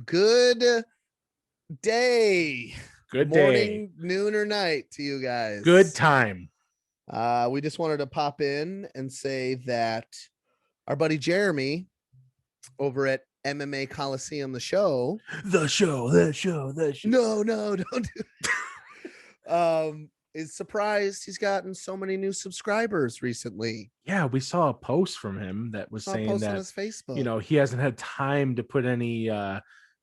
Good day. Good Morning, day. noon, or night to you guys. Good time. We just wanted to pop in and say that our buddy Jeremy over at MMA Coliseum, the show. The show. No, don't do is surprised he's gotten so many new subscribers recently. Yeah, we saw a post from him that was Saw a saying post on that, his Facebook. he hasn't had time to put any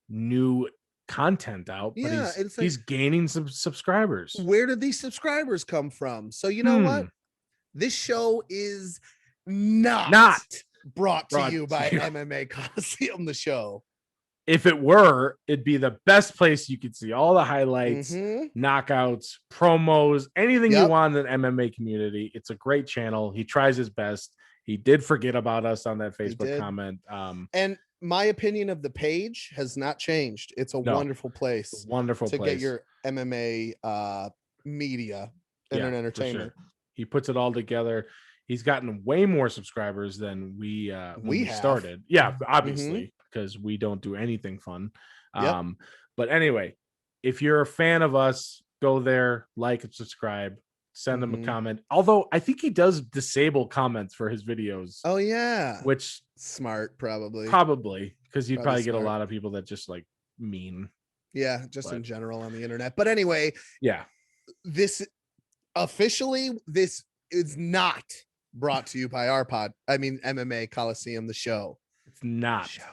new content out, but Yeah, it's like, he's gaining some subscribers. where did these subscribers come from? So you know what? This show is not brought to you by MMA Coliseum, the show. If it were, it'd be the best place you could see all the highlights, knockouts, promos, anything you want in the MMA community. It's a great channel. He tries his best. He did forget about us on that Facebook comment. And my opinion of the page has not changed. It's a wonderful place. To get your MMA media and entertainment. Sure. He puts it all together. He's gotten way more subscribers than we started. Yeah, obviously, because we don't do anything fun. But anyway, if you're a fan of us, go there, like and subscribe, send him a comment. Although I think he does disable comments for his videos. Oh yeah, which smart probably because you'd probably get a lot of people that just like mean. Yeah, just in general on the internet. But anyway, this is not brought to you by MMA Coliseum, the show. It's not the show.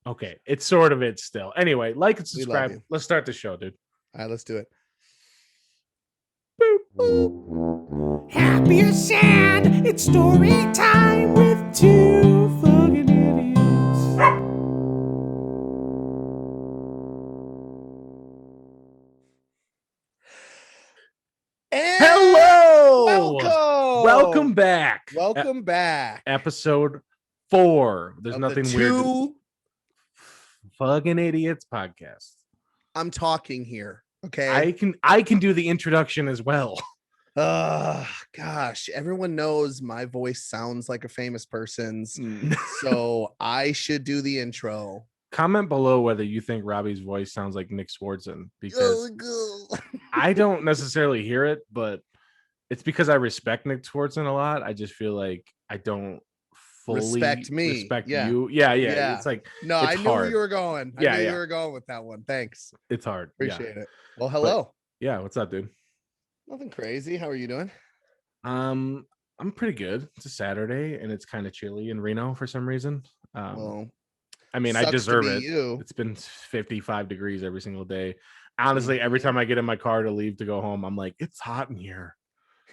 Okay, it's sort of it still. Anyway, like and subscribe. Let's start the show, dude. All right, let's do it. Boop, boop. Happy or sad, it's story time with two fucking idiots. And hello, welcome back. Episode 4. There's nothing weird. Fuggin' Idiots podcast. I'm talking here. Okay, I can do the introduction as well. Gosh, everyone knows my voice sounds like a famous person's, so I should do the intro. Comment below whether you think Robbie's voice sounds like Nick Swardson, because I don't necessarily hear it, but it's because I respect Nick Swardson a lot. I just feel like I don't fully respect you. Yeah. It's like, no, it's I knew hard. Where you were going. I knew you were going with that one. Thanks. It's hard. Appreciate it. Well, hello. But, what's up, dude? Nothing crazy. How are you doing? I'm pretty good. It's a Saturday and it's kind of chilly in Reno for some reason. I deserve it. It's been 55 degrees every single day. Honestly, every time I get in my car to leave to go home, I'm like, it's hot in here.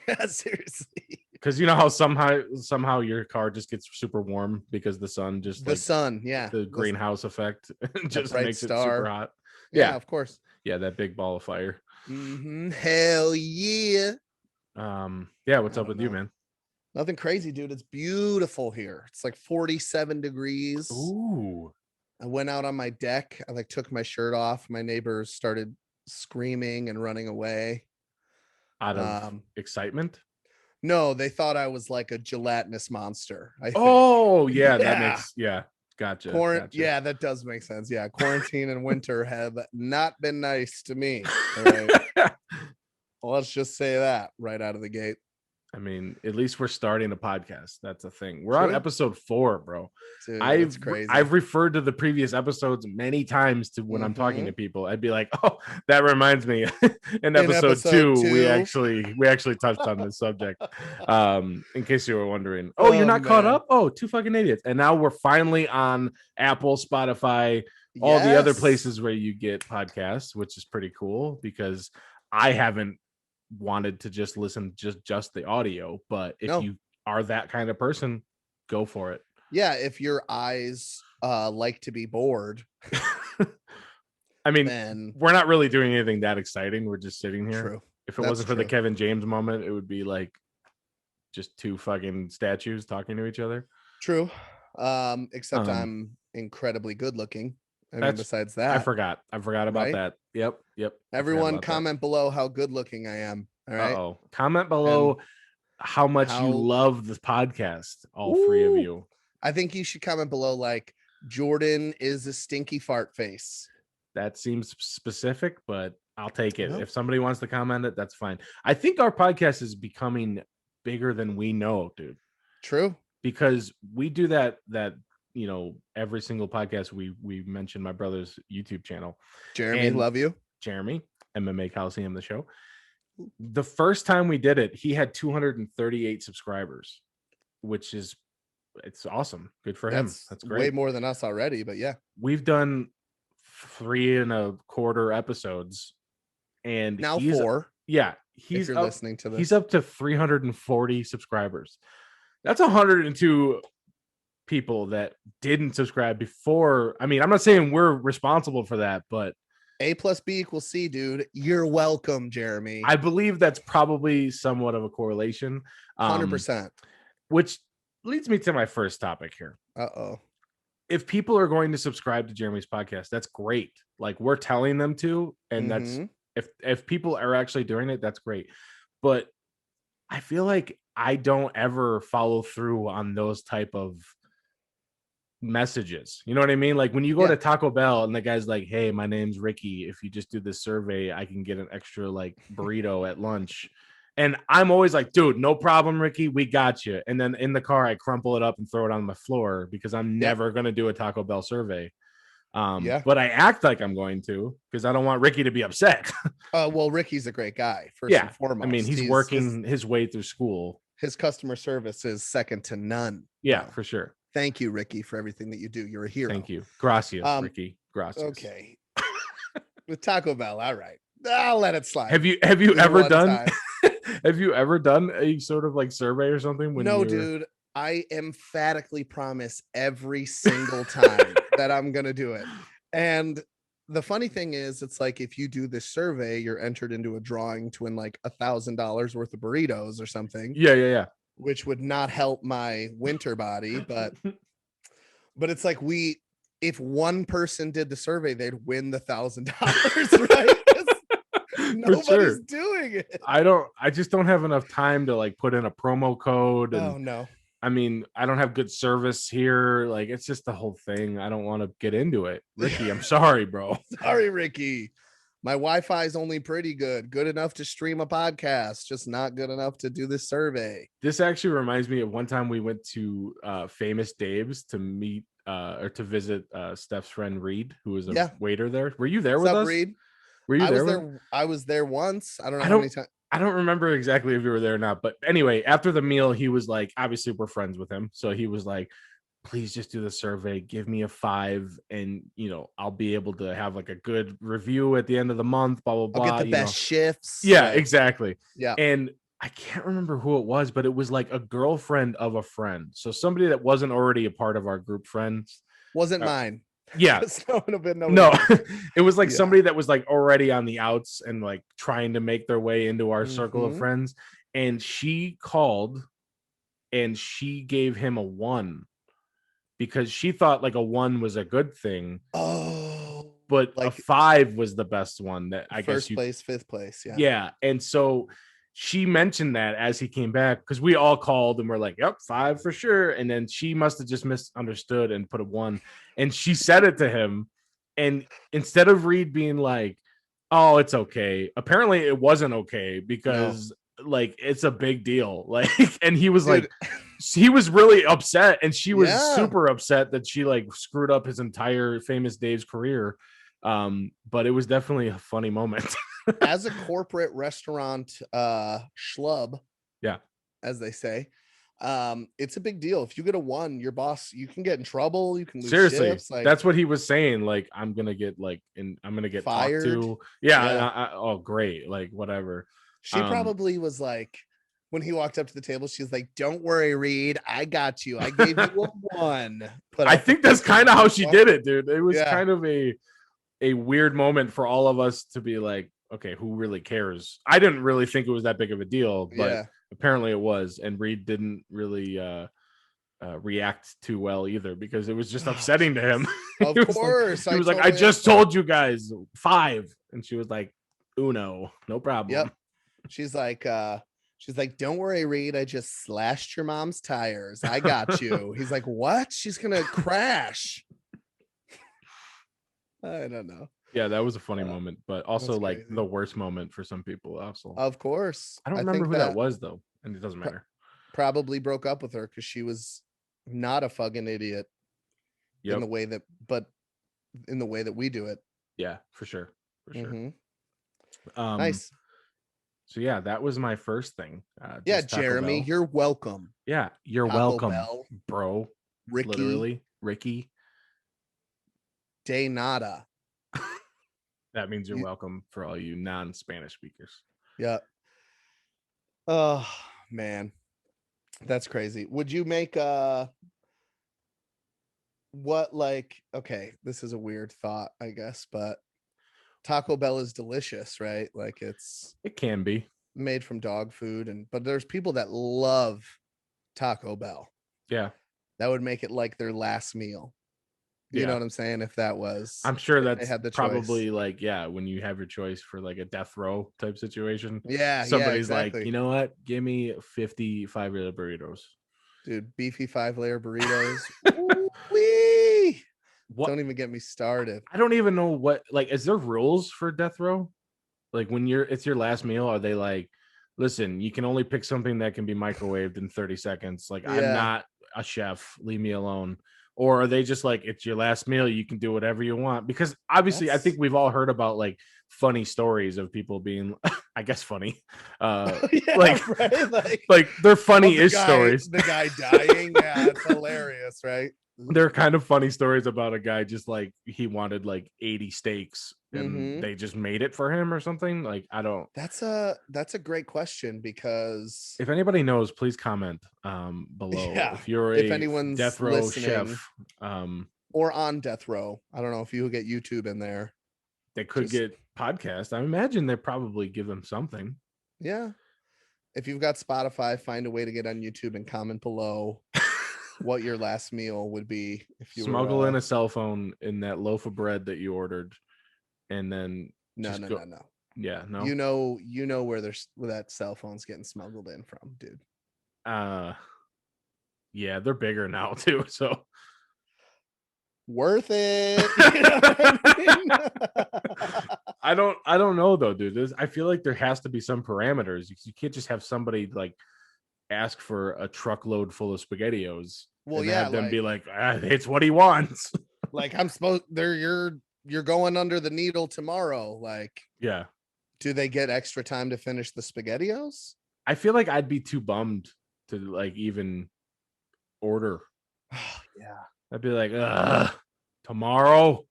Yeah, seriously. Because you know how somehow your car just gets super warm because the sun the greenhouse effect just makes it super hot. Yeah, of course. Yeah, that big ball of fire. Hell yeah. What's up with you, man? Nothing crazy, dude. It's beautiful here. It's like 47 degrees. Ooh. I went out on my deck. I took my shirt off. My neighbors started screaming and running away. Out of excitement? No, they thought I was like a gelatinous monster. I think. Oh, yeah, that makes gotcha. Yeah, that does make sense. Yeah, quarantine and winter have not been nice to me. All right. Let's just say that right out of the gate. I mean, at least we're starting a podcast. That's a thing. We're on episode 4, bro. Dude, that's crazy. I've referred to the previous episodes many times to when I'm talking to people. I'd be like, "Oh, that reminds me." in episode 2, we actually touched on this subject. In case you were wondering. Oh, you're not caught up? Oh, two fucking idiots. And now we're finally on Apple, Spotify, all the other places where you get podcasts, which is pretty cool because I haven't wanted to just listen just the audio, but if you are that kind of person, go for it. Yeah, if your eyes like to be bored. I mean, we're not really doing anything that exciting. We're just sitting here. True. If it wasn't for the Kevin James moment, it would be like just two fucking statues talking to each other. True. Except I'm incredibly good looking. I mean, besides that, I forgot about that. Yep. Everyone comment below how good looking I am. All right. Comment below how much you love the podcast. All 3 of you. I think you should comment below like Jordan is a stinky fart face. That seems specific, but I'll take it. If somebody wants to comment it, that's fine. I think our podcast is becoming bigger than we know, dude. True. Because we do that every single podcast we mention my brother's YouTube channel. Jeremy, love you. Jeremy, MMA Coliseum, the show. The first time we did it, he had 238 subscribers, which is it's awesome. Good for him. That's great. Way more than us already, but yeah. We've done 3.25 episodes, and now 4. Yeah, if you're listening to this, he's up to 340 subscribers. That's 102 people that didn't subscribe before. I mean, I'm not saying we're responsible for that, but A plus B equals C, dude. You're welcome, Jeremy. I believe that's probably somewhat of a correlation. 100%. Which leads me to my first topic here. Uh-oh. If people are going to subscribe to Jeremy's podcast, that's great. Like, we're telling them to, and that's if people are actually doing it, that's great. But I feel like I don't ever follow through on those type of messages. You know what I mean? Like when you go to Taco Bell and the guy's like, hey, my name's Ricky. If you just do this survey, I can get an extra like burrito at lunch. And I'm always like, dude, no problem, Ricky. We got you. And then in the car, I crumple it up and throw it on my floor because I'm never going to do a Taco Bell survey. But I act like I'm going to because I don't want Ricky to be upset. Well, Ricky's a great guy, first and foremost. I mean, he's working his way through school. His customer service is second to none. Yeah, for sure. Thank you, Ricky, for everything that you do. You're a hero. Thank you. Gracias, Ricky. Gracias. Okay. With Taco Bell, all right. I'll let it slide. Have you ever done have you ever done a sort of like survey or something? No, dude. I emphatically promise every single time that I'm gonna do it. And the funny thing is, it's like if you do this survey, you're entered into a drawing to win like $1,000 worth of burritos or something. Yeah. Which would not help my winter body, but it's like if one person did the survey, they'd win the $1,000, right? Nobody's doing it. I just don't have enough time to like put in a promo code. And, oh no. I mean, I don't have good service here. Like, it's just the whole thing. I don't want to get into it. Ricky, I'm sorry, bro. Sorry, Ricky. My Wi-Fi is only pretty good enough to stream a podcast, just not good enough to do this survey. This actually reminds me of one time we went to Famous Dave's to meet or to visit Steph's friend Reed, who was a waiter there. Were you there with us? Reed? Were you there? I was there once. I don't know how many times. I don't remember exactly if you were there or not, but anyway, after the meal, he was like, obviously we're friends with him. So he was like, please just do the survey. Give me a 5 and, I'll be able to have like a good review at the end of the month, blah, blah, blah. I'll get the best shifts. Yeah, exactly. Yeah. And I can't remember who it was, but it was like a girlfriend of a friend. So somebody that wasn't already a part of our group friends. Wasn't mine. Yeah. No, it was like somebody that was like already on the outs and like trying to make their way into our circle of friends. And she called and she gave him a 1 because she thought like a 1 was a good thing. Oh, but like a 5 was the best one that I guess first place, 5th place. Yeah. Yeah. And so she mentioned that as he came back, because we all called and we're like, yep, 5 for sure. And then she must have just misunderstood and put a 1. And she said it to him. And instead of Reed being like, oh, it's okay. Apparently it wasn't okay because like it's a big deal. Like, and he was like, he was really upset. And she was super upset that she like screwed up his entire Famous Dave's career. But it was definitely a funny moment. As a corporate restaurant schlub, as they say, it's a big deal. If you get a 1, your boss, you can get in trouble, you can lose shifts. Like, that's what he was saying. Like, I'm gonna get fired. Talked to. Oh, great. Like, whatever. She probably was like, when he walked up to the table, she's like, don't worry, Reed, I got you. I gave you a 1. I think that's kind of how she did it, dude. It was kind of a weird moment for all of us to be like, okay, who really cares? I didn't really think it was that big of a deal, but apparently it was. And Reed didn't really react too well either because it was just upsetting to him. Of course. He was like, I just told you guys 5. And she was like, uno, no problem. Yep. She's like, don't worry, Reed. I just slashed your mom's tires. I got you. He's like, what? She's going to crash. I don't know. Yeah, that was a funny moment, but also That's like crazy. the worst moment for some people. Also, Of course. I don't I remember think who that that was though, and it doesn't matter. probably broke up with her because she was not a fucking idiot in Yep. the way that, but in the way that we do it. Yeah, for sure. For sure. Mhm. Um, Nice. so yeah, that was my first thing. Yeah, Just Taco Jeremy, Bell. you're welcome. Yeah, you're Taco welcome, Bell, bro. Ricky, Literally, Ricky. De Nada. That means you're You, welcome for all you non-Spanish speakers. yeah. Oh man, that's crazy. Would you make what, like, okay, this is a weird thought, I guess, but Taco Bell is delicious, right? Like it's It can be. made from dog food, and but there's people that love Taco Bell. Yeah. That would make it like their last meal. You know Yeah. what I'm saying? If that was, I'm sure if they that's had the choice. probably like, yeah, when you have your choice for like a death row type situation. Yeah, Somebody's like, exactly. you know what? Give me 55 burritos. Dude, beefy 5-layer burritos. Woo-wee! What? Don't even get me started. I don't even know what, like, is there rules for death row? Like when it's your last meal, are they like, listen, you can only pick something that can be microwaved in 30 seconds. Like, I'm Yeah. not a chef, leave me alone. Or are they just like, it's your last meal, you can do whatever you want? Because obviously I think we've all heard about like funny stories of people being, I guess, funny. Yeah, like, right? like they're of funny-ish stories. The guy dying. Yeah, it's hilarious, right? They're kind of funny stories about a guy just like he wanted like 80 steaks and they just made it for him or something. Like, I don't. That's a great question, because If anybody knows, please comment below. yeah, If you're if a anyone's death row listening chef, or on death row, I don't know if you get YouTube in there. they could Just- get podcast. I imagine they probably give them something. Yeah. If you've got Spotify, find a way to get on YouTube and comment below what your last meal would be if you Smuggle were, in a cell phone in that loaf of bread that you ordered, and then no. Yeah, no. You know where that cell phone's getting smuggled in from, dude. Yeah, they're bigger now too, so worth it. You know what I mean? I don't know though, dude. I feel like there has to be some parameters. You can't just have somebody like ask for a truckload full of SpaghettiOs. Well, and yeah, have them like, be like, it's what he wants. like I'm supposed you're going under the needle tomorrow. Like, Yeah. do they get extra time to finish the SpaghettiOs? I feel like I'd be too bummed to like even order. Yeah. I'd be like, tomorrow.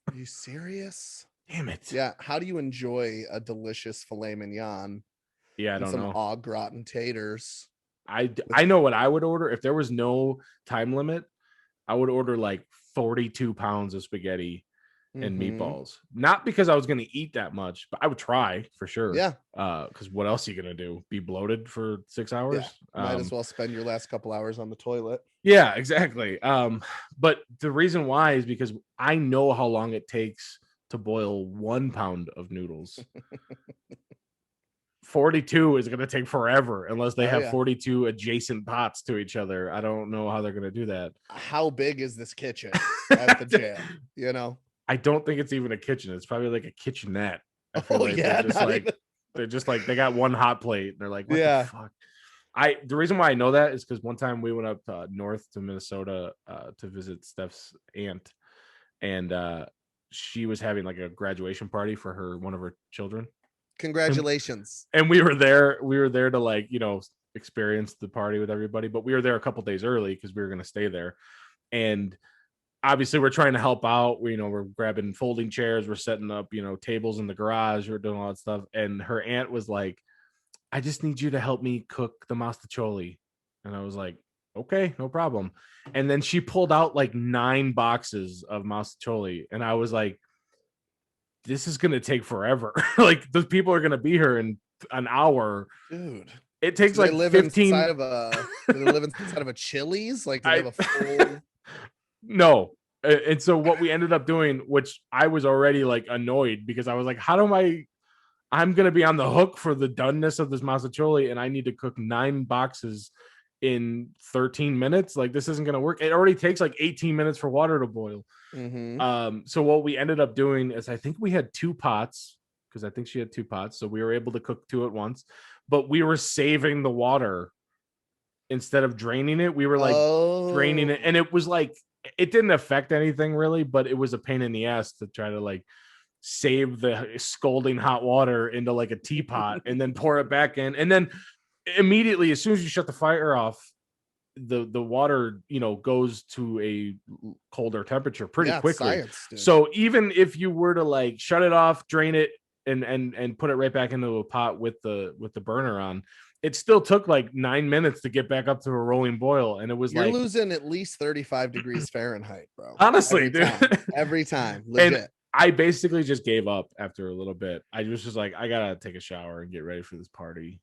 Are you serious? Damn it. Yeah. How do you enjoy a delicious filet mignon? Yeah, I and don't some know. au gratin taters? I know what I would order if there was no time limit. I would order like 42 pounds of spaghetti and meatballs. Not because I was going to eat that much, but I would try for sure. Yeah. Because what else are you going to do? Be bloated for 6 hours? Yeah. Might as well spend your last couple hours on the toilet. Yeah, exactly. But the reason why is because I know how long it takes to boil 1 pound of noodles. 42 is going to take forever unless they have 42 adjacent pots to each other. I don't know how they're going to do that. How big is this kitchen at the jail? You know, I don't think it's even a kitchen. It's probably like a kitchenette. I feel like they're just like they got one hot plate. And they're like, what the fuck? The reason why I know that is because one time we went up north to Minnesota to visit Steph's aunt, and she was having like a graduation party for one of her children. Congratulations. And we were there to like, experience the party with everybody, but we were there a couple days early because we were going to stay there. And obviously we're trying to help out. We're grabbing folding chairs, we're setting up, tables in the garage, we're doing all that stuff. And her aunt was like, I just need you to help me cook the mastacholi. And I was like, okay, no problem. And then she pulled out like 9 boxes of mastacholi. And I was like, this is going to take forever. Like, those people are going to be here in an hour. Dude. It takes like 15. Do they live inside of a Chili's? Like, do they have a full... No. And so what we ended up doing, which I was already like annoyed because I was like, I'm going to be on the hook for the doneness of this mastacholi, and I need to cook 9 boxes in 13 minutes. Like, this isn't going to work. It already takes like 18 minutes for water to boil. So what we ended up doing is, I think we had 2 pots, because I think she had 2 pots. So we were able to cook 2 at once, but we were saving the water instead of draining it. We were like draining it. And it was like, it didn't affect anything really, but it was a pain in the ass to try to like save the scalding hot water into like a teapot and then pour it back in. And then immediately, as soon as you shut the fire off, the water, you know, goes to a colder temperature pretty quickly. Science, so even if you were to like shut it off, drain it, and put it right back into a pot with the burner on, it still took like 9 minutes to get back up to a rolling boil. And it was You're like losing at least 35 degrees Fahrenheit, bro. Honestly, every time. Legit. And I basically just gave up after a little bit. I was just like, I gotta take a shower and get ready for this party.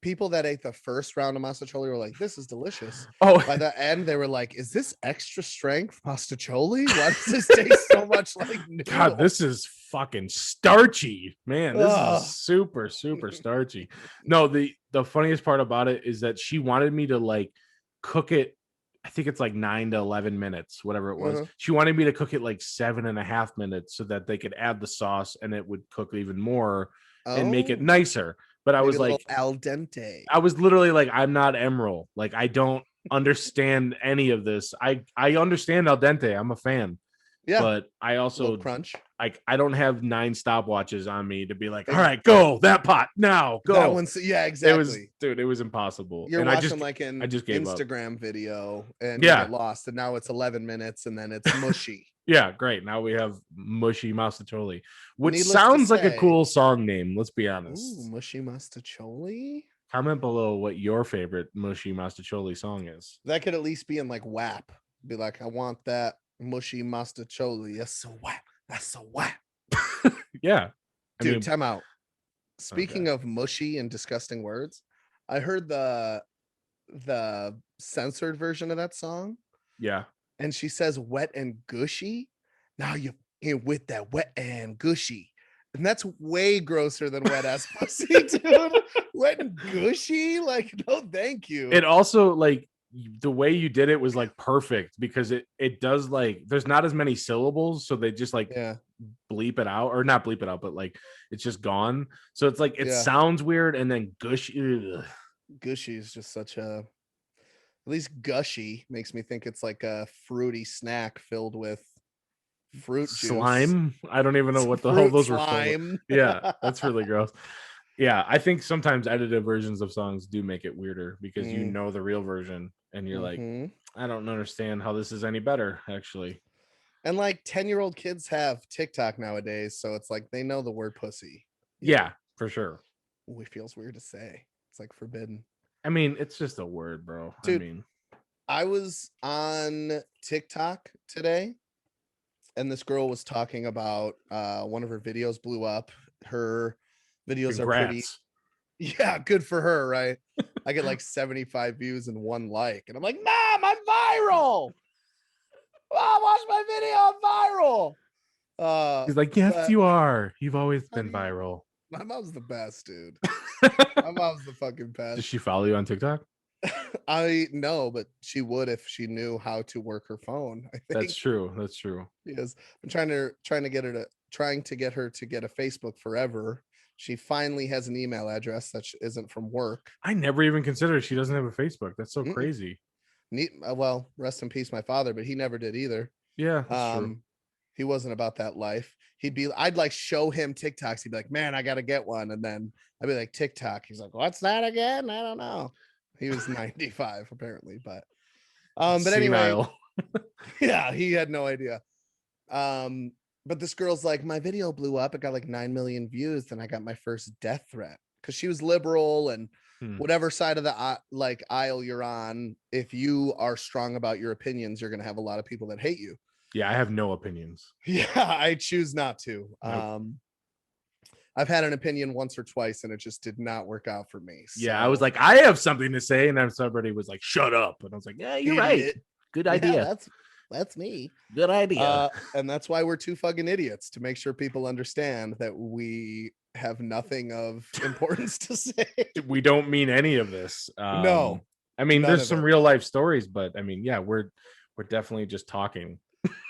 People that ate the first round of mastacholi were like, this is delicious. Oh, by the end they were like, is this extra strength mastacholi? Why does this taste so much like noodle? God, this is fucking starchy, man. This is super starchy. No, the funniest part about it is that she wanted me to like cook it. I think it's like 9 to 11 minutes, whatever it was. She wanted me to cook it like 7.5 minutes so that they could add the sauce and it would cook even more and make it nicer. But I was like, al dente. I was literally like, I'm not Emerald. Like, I don't understand any of this. I understand al dente. I'm a fan. Yeah. But I also crunch. I don't have 9 stopwatches on me to be like, all right, go that pot now. Go. That one's, yeah, exactly. It was impossible. You're watching like an Instagram up. Video and you get lost, and now it's 11 minutes and then it's mushy. Yeah, great. Now we have mushy mastacholi, which sounds like a cool song name. Let's be honest. Ooh, mushy mastacholi. Comment below what your favorite mushy mastacholi song is. That could at least be in like WAP. Be like, I want that mushy mastacholi. That's so WAP. That's so WAP. Yeah, dude. Time out. Speaking of mushy and disgusting words, I heard the censored version of that song. Yeah. And she says wet and gushy. Now you're in with that wet and gushy. And that's way grosser than wet ass pussy, dude. Wet and gushy? Like, no, thank you. It also, like, the way you did it was like perfect because it does, like, there's not as many syllables. So they just like bleep it out, or not bleep it out, but like it's just gone. So it's like it sounds weird, and then gushy. Ugh. Gushy is just such a, at least gushy makes me think it's like a fruity snack filled with fruit juice. Slime. I don't even know what the hell those were called. Yeah, that's really gross. Yeah, I think sometimes edited versions of songs do make it weirder because you know the real version and you're like, I don't understand how this is any better, actually. And like 10-year-old kids have TikTok nowadays, so it's like they know the word pussy. Yeah, for sure. Ooh, it feels weird to say. It's like forbidden. I mean, it's just a word, bro. Dude, I was on TikTok today, and this girl was talking about one of her videos blew up. Her videos are pretty. Yeah, good for her, right? I get like 75 views and 1 like, and I'm like, Mom, I'm viral. Mom, watch my video, I'm viral. He's like, yes, you are. You've always been viral. My mom's the best, dude. My mom's the fucking best. Does she follow you on TikTok? I know, but she would if she knew how to work her phone. I think that's true. That's true. Because I'm trying to get her to get a Facebook forever. She finally has an email address that isn't from work. I never even considered she doesn't have a Facebook. That's so crazy. Well, rest in peace, my father, but he never did either. Yeah, that's true. He wasn't about that life. I'd like show him TikToks. He'd be like, man, I got to get one. And then I'd be like, TikTok. He's like, what's that again? I don't know. He was 95 apparently, but anyway, yeah, he had no idea. But this girl's like, my video blew up. It got like 9 million views. Then I got my first death threat because she was liberal and whatever side of the aisle you're on. If you are strong about your opinions, you're going to have a lot of people that hate you. Yeah, I have no opinions. Yeah, I choose not to. Nope. I've had an opinion once or twice, and it just did not work out for me. So. Yeah, I was like, I have something to say, and then somebody was like, shut up. And I was like, yeah, you're right. Good idea. Yeah, that's me. Good idea. And that's why we're 2 fucking idiots, to make sure people understand that we have nothing of importance to say. We don't mean any of this. No. I mean, None there's of some it. real life stories, but I mean, yeah, we're definitely just talking.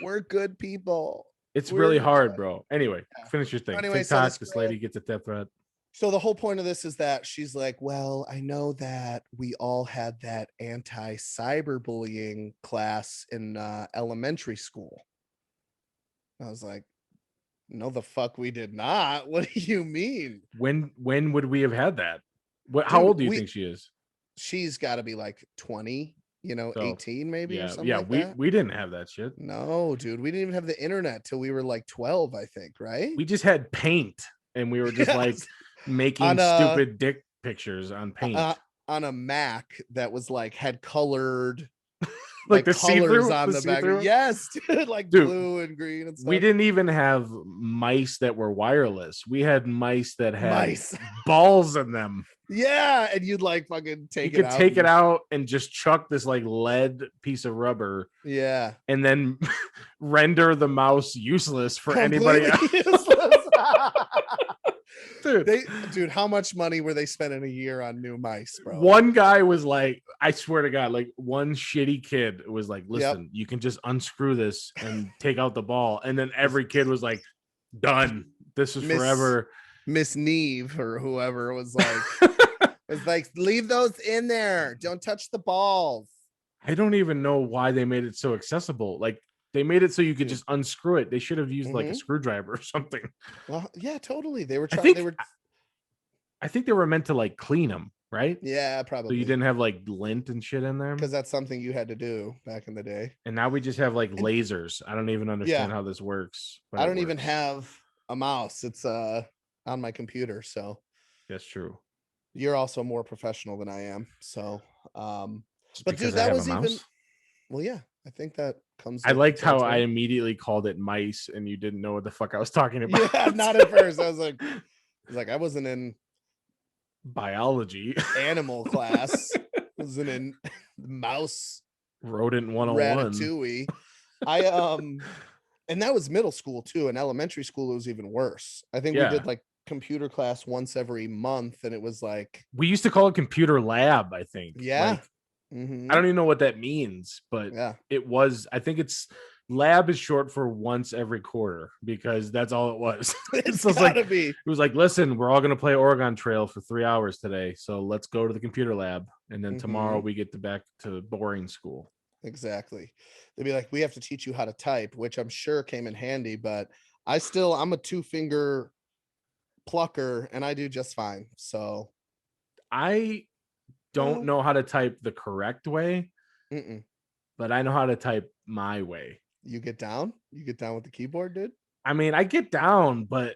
We're good people. It's We're really hard, good. bro. Anyway, Yeah. finish your thing. Anyway, so TikTok, this lady gets a death threat. So the whole point of this is that she's like, well, I know that we all had that anti-cyberbullying class in elementary school. I was like, no, the fuck we did not. What do you mean? When would we have had that? How Dude, old do you think she is? She's got to be like 20, So, 18 maybe, or something yeah, like that. we didn't have that shit. No, dude, we didn't even have the internet till we were like 12, I think, right? We just had paint, and we were just like making stupid dick pictures on paint. On a Mac that was like had colored like the colors on the back. see-through? Yes, dude, like Dude, blue and green and stuff. We didn't even have mice that were wireless. We had mice that had Mice. balls in them. Yeah, and you'd like fucking take You it could out. take it out and just chuck this like lead piece of rubber. Yeah. And then render the mouse useless for anybody else. Useless. Dude. Dude, how much money were they spending a year on new mice, bro? One guy was like, I swear to God, like one shitty kid was like, listen, you can just unscrew this and take out the ball. And then every kid was like, done. This is forever. Miss Neve or whoever was like, leave those in there. Don't touch the balls. I don't even know why they made it so accessible. Like they made it so you could just unscrew it. They should have used like a screwdriver or something. Well, yeah, totally. They were trying. I think they were meant to like clean them, right? Yeah, probably. So you didn't have like lint and shit in there because that's something you had to do back in the day. And now we just have like lasers. I don't even understand how this works. I don't even have a mouse. It's on my computer. So that's true. You're also more professional than I am. So, but dude, that was even. Well, yeah, I think that comes. I liked how I immediately called it mice, and you didn't know what the fuck I was talking about. Yeah, not at first. I was like, I wasn't in biology animal class. I wasn't in mouse rodent 101. Ratatouille. And that was middle school too. In elementary school, it was even worse. I think we did like computer class once every month, and it was like we used to call it computer lab. I think. Yeah. Like, I don't even know what that means, but it was. I think it's lab is short for once every quarter because that's all it was. It's it was like, listen, we're all gonna play Oregon Trail for 3 hours today, so let's go to the computer lab, and then tomorrow we get back to boring school. Exactly. They'd be like, we have to teach you how to type, which I'm sure came in handy, but I'm a 2-finger plucker and I do just fine. So I don't know how to type the correct way, but I know how to type my way. You get down with the keyboard, dude? I mean, I get down, but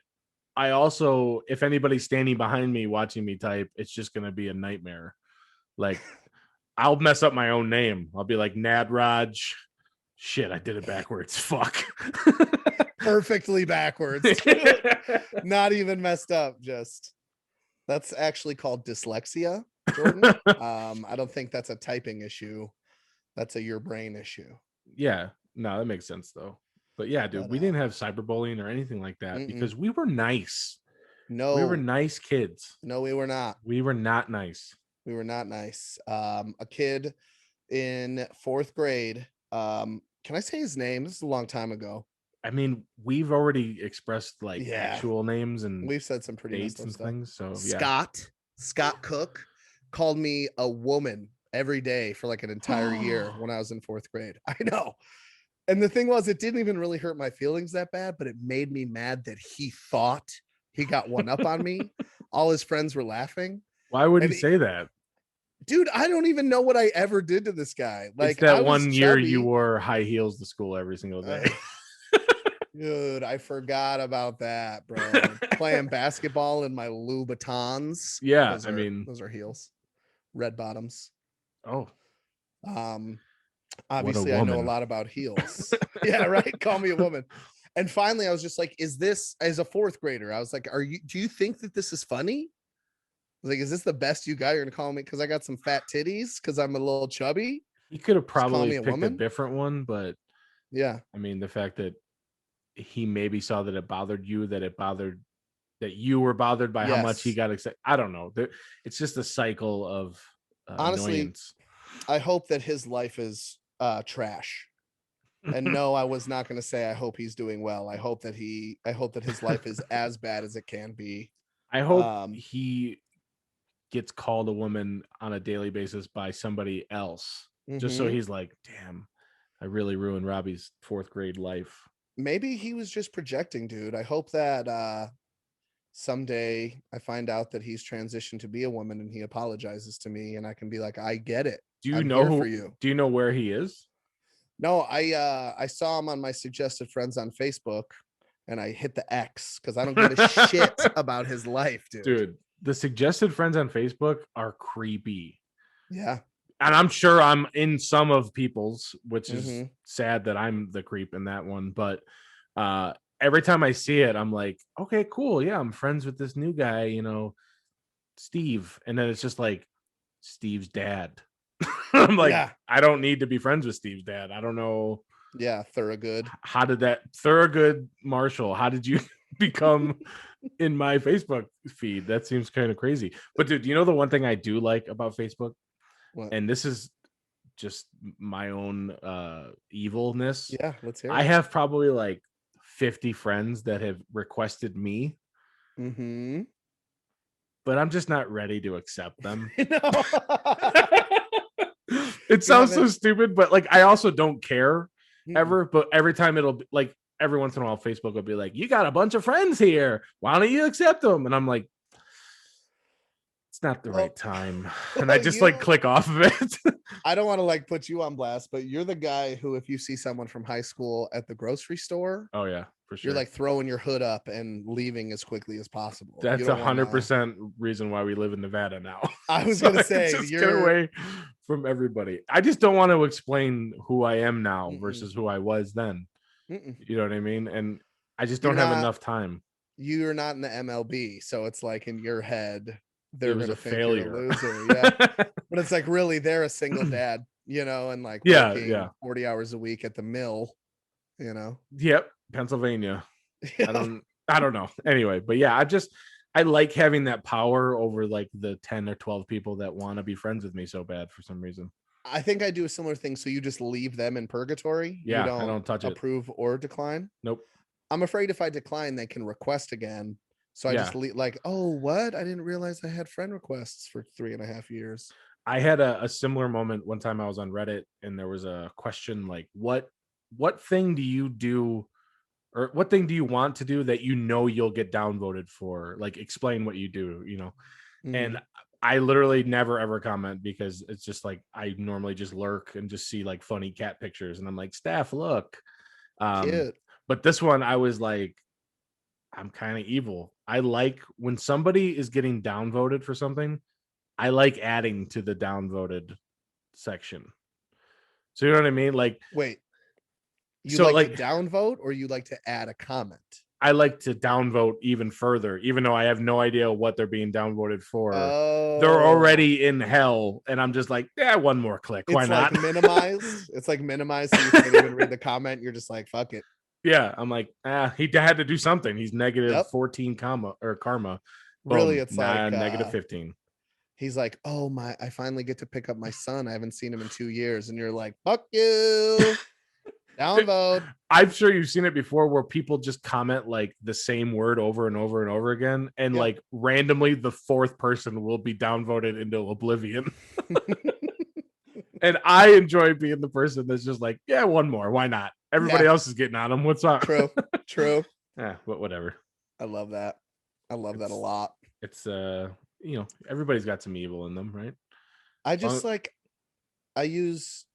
I also, if anybody's standing behind me watching me type, it's just going to be a nightmare. Like I'll mess up my own name. I'll be like Nadraj. Shit, I did it backwards. Fuck. Perfectly backwards. Not even messed up. That's actually called dyslexia, Jordan. I don't think that's a typing issue. That's your brain issue. Yeah. No, that makes sense though. But yeah, dude, we didn't have cyberbullying or anything like that because we were nice. No. We were nice kids. No, we were not. We were not nice. We were not nice. A kid in 4th grade. Can I say his name? This is a long time ago. I mean, we've already expressed like actual names, and we've said some pretty dates and things. So Scott Cook called me a woman every day for like an entire year when I was in 4th grade. I know. And the thing was, it didn't even really hurt my feelings that bad, but it made me mad that he thought he got one up on me. All his friends were laughing. Why would he say that? Dude, I don't even know what I ever did to this guy. Like it's that one year you wore high heels to school every single day. Dude, I forgot about that, bro. Playing basketball in my Louboutins. Yeah, those are heels. Red bottoms. Oh. Obviously I know a lot about heels. Yeah, right. Call me a woman. And finally I was just like, is this, as a 4th grader, I was like, do you think that this is funny? I was like, is this the best you got? You're gonna call me because I got some fat titties because I'm a little chubby? You could have probably picked a different one, but yeah. I mean, the fact that he maybe saw that it bothered you, that you were bothered by how much he got excited. I don't know. It's just a cycle of honestly annoyance. I hope that his life is trash. And no, I was not going to say I hope he's doing well. I hope that his life is as bad as it can be. I hope he gets called a woman on a daily basis by somebody else, just so he's like, damn, I really ruined Robbie's 4th grade life. Maybe he was just projecting, dude. I hope that someday I find out that he's transitioned to be a woman and he apologizes to me and I can be like, I get it. Do you I'm know here for you. Do you know where he is? No, I saw him on my suggested friends on Facebook and I hit the X because I don't give a shit about his life, dude. Dude, the suggested friends on Facebook are creepy. Yeah. And I'm sure I'm in some of people's, which is sad that I'm the creep in that one. But every time I see it, I'm like, okay, cool. Yeah, I'm friends with this new guy, you know, Steve. And then it's just like Steve's dad. I'm like, yeah. I don't need to be friends with Steve's dad. I don't know. Yeah, Thorogood. How did that Thorogood Marshall? How did you become in my Facebook feed? That seems kind of crazy. But dude, you know the one thing I do like about Facebook? What? And this is just my own evilness. Yeah, let's hear it. I have probably like 50 friends that have requested me. But I'm just not ready to accept them. It sounds so stupid, but like I also don't care ever. But every time it'll be like every once in a while, Facebook will be like, "You got a bunch of friends here. Why don't you accept them?" And I'm like, "It's not the right time." And I just like click off of it. I don't want to like put you on blast, but you're the guy who, if you see someone from high school at the grocery store, oh yeah, for sure, you're like throwing your hood up and leaving as quickly as possible. That's 100% reason why we live in Nevada now. I was gonna say, just get away from everybody. I just don't want to explain who I am now versus who I was then. You know what I mean? And I just don't have enough time. You're not in the MLB, so it's like in your head they're gonna think failure. you're a loser. Yeah. But it's like really they're a single dad, you know, and like working 40 hours a week at the mill, you know. Yep, Pennsylvania. Yeah. I don't know. Anyway, but yeah, I like having that power over like the 10 or 12 people that want to be friends with me so bad for some reason. I think I do a similar thing. So you just leave them in purgatory. Yeah, I don't touch it. Approve or decline. Nope. I'm afraid if I decline, they can request again. So I just leave like, oh, what? I didn't realize I had friend requests for 3.5 years. I had a similar moment one time. I was on Reddit and there was a question like, what thing do you do, or what thing do you want to do that you know you'll get downvoted for? Like, explain what you do, you know? And I literally never ever comment because it's just like I normally just lurk and just see like funny cat pictures and I'm like, Steph, look. But this one I was like, I'm kind of evil. I like when somebody is getting downvoted for something, I like adding to the downvoted section. So you know what I mean? Like, wait, you like to downvote or you like to add a comment? I like to downvote even further, even though I have no idea what they're being downvoted for. They're already in hell, and I'm just like, yeah, one more click. Why not? Like minimize. It's like minimize, so you can't even read the comment. You're just like, fuck it. Yeah, I'm like, he had to do something. He's negative 14 karma. Boom. Really, it's like negative 15. He's like, oh my, I finally get to pick up my son. I haven't seen him in 2 years, and you're like, fuck you. Downvote. I'm sure you've seen it before where people just comment like the same word over and over and over again. And like randomly the 4th person will be downvoted into oblivion. And I enjoy being the person that's just like, yeah, one more. Why not? Everybody else is getting on them. What's up? True. Yeah, but whatever. I love that. I love that a lot. It's you know, everybody's got some evil in them, right? I just I use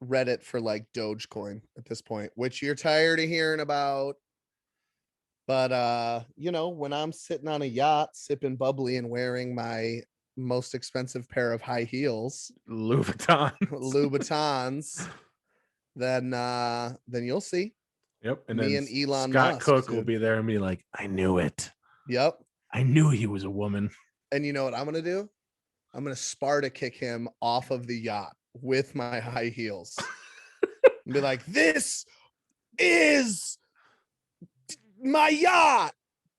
Reddit for like Dogecoin at this point, which you're tired of hearing about. But you know, when I'm sitting on a yacht sipping bubbly and wearing my most expensive pair of high heels, Louboutins, then you'll see. Yep. And me then and Elon Scott Musk, Cook will be there and be like, I knew it. Yep. I knew he was a woman. And you know what I'm gonna do? I'm gonna Sparta kick him off of the yacht with my high heels and be like, this is my yacht.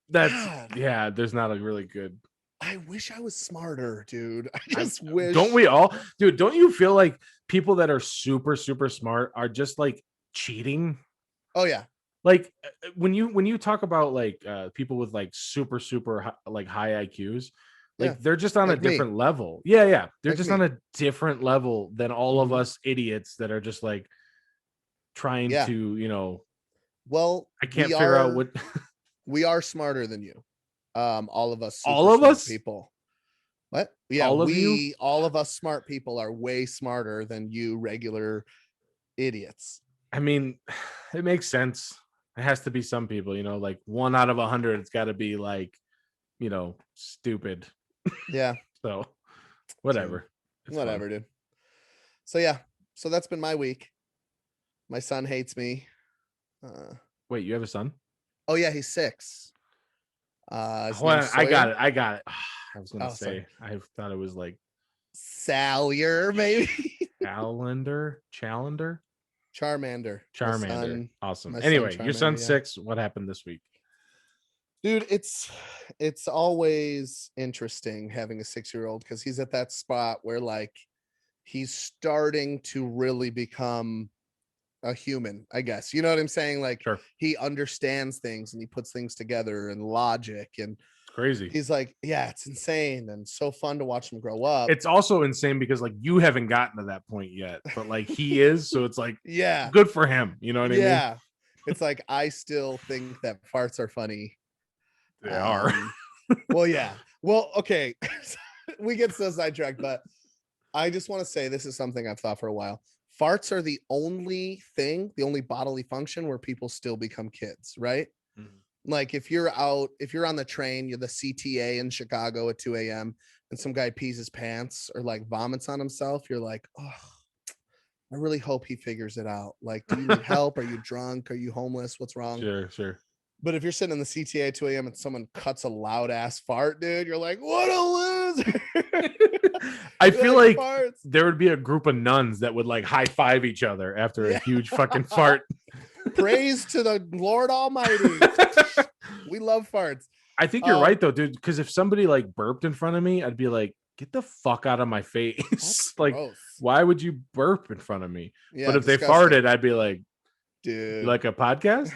That's God. Yeah, there's not a really good I wish I was smarter, dude. I just wish. Don't we all, dude? Don't you feel like people that are super super smart are just like cheating? Oh yeah. Like when you talk about like people with like super super like high IQs, Yeah. like they're just on a Like me. different level. Yeah, they're Like just me. on a different level than all of Mhm. us idiots that are just like trying Yeah. to, Well, I can't figure out what. we are smarter than you. All of us super All of smart us, people. What? Yeah, all of you. all of us smart people are way smarter than you regular idiots. I mean, it makes sense. It has to be some people, like 1 out of 100. It's got to be like, stupid. Yeah. So, Dude. whatever. It's fun. Whatever, dude. So yeah. So that's been my week. My son hates me. Wait, you have a son? Oh yeah, he's 6. His Well, name's I got Sawyer. it. I got it. I was gonna Oh, sorry. say. I thought it was like Salyer, maybe. Challender, Charmander. Charmander. Awesome. My son Anyway, your Charmander, son's yeah. 6. What happened this week? Dude, it's always interesting having a 6-year-old because he's at that spot where like he's starting to really become a human, I guess. You know what I'm saying? Like Sure. he understands things and he puts things together and logic, and It's crazy. he's like, yeah, it's insane and so fun to watch him grow up. It's also insane because like you haven't gotten to that point yet, but like he is, so it's like Yeah. good for him. You know what I mean? Yeah. It's like I still think that farts are funny. They are. Well, yeah. Well, okay. We get so sidetracked, but I just want to say this is something I've thought for a while. Farts are the only bodily function where people still become kids, right? Mhm. Like if you're on the train, you're the CTA in Chicago at 2 a.m. and some guy pees his pants or like vomits on himself, you're like, oh, I really hope he figures it out. Like, do you need help? Are you drunk? Are you homeless? What's wrong? Sure. But if you're sitting in the CTA at 2 a.m. and someone cuts a loud ass fart, dude, you're like, what a loser. I feel like farts. there would be a group of nuns that would like high five each other after a huge fucking fart. Praise to the Lord Almighty. We love farts. I think you're right though, dude. Because if somebody like burped in front of me, I'd be like, get the fuck out of my face. Like, gross. why would you burp in front of me? Yeah, but if disgusting. they farted, I'd be like, dude, you like a podcast?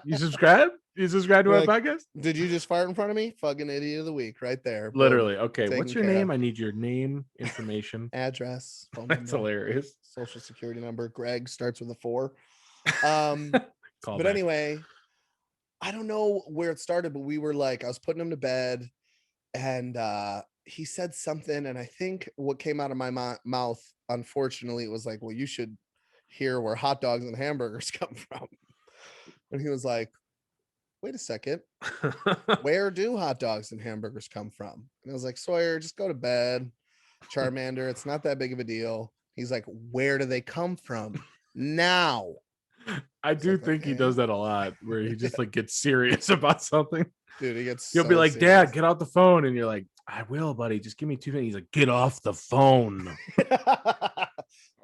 You subscribe? You subscribe to our podcast? Did you just fart in front of me? Fucking idiot of the week right there. Literally. Okay. Taken What's your care name? of. I need your name, information, address, phone That's number, hilarious. social security number. Greg starts with a 4. But back. Anyway, I don't know where it started, but we were like, I was putting him to bed and he said something, and I think what came out of my mouth, unfortunately, it was like, well, you should hear where hot dogs and hamburgers come from. And he was like, wait a second, where do hot dogs and hamburgers come from? And I was like, Sawyer, just go to bed. Charmander, it's not that big of a deal. He's like, where do they come from now? I do think he does that a lot, where he just like gets serious about something. Dude, he gets You'll be like, serious. Dad, get out the phone. And you're like, I will, buddy. Just give me 2 minutes. He's like, get off the phone.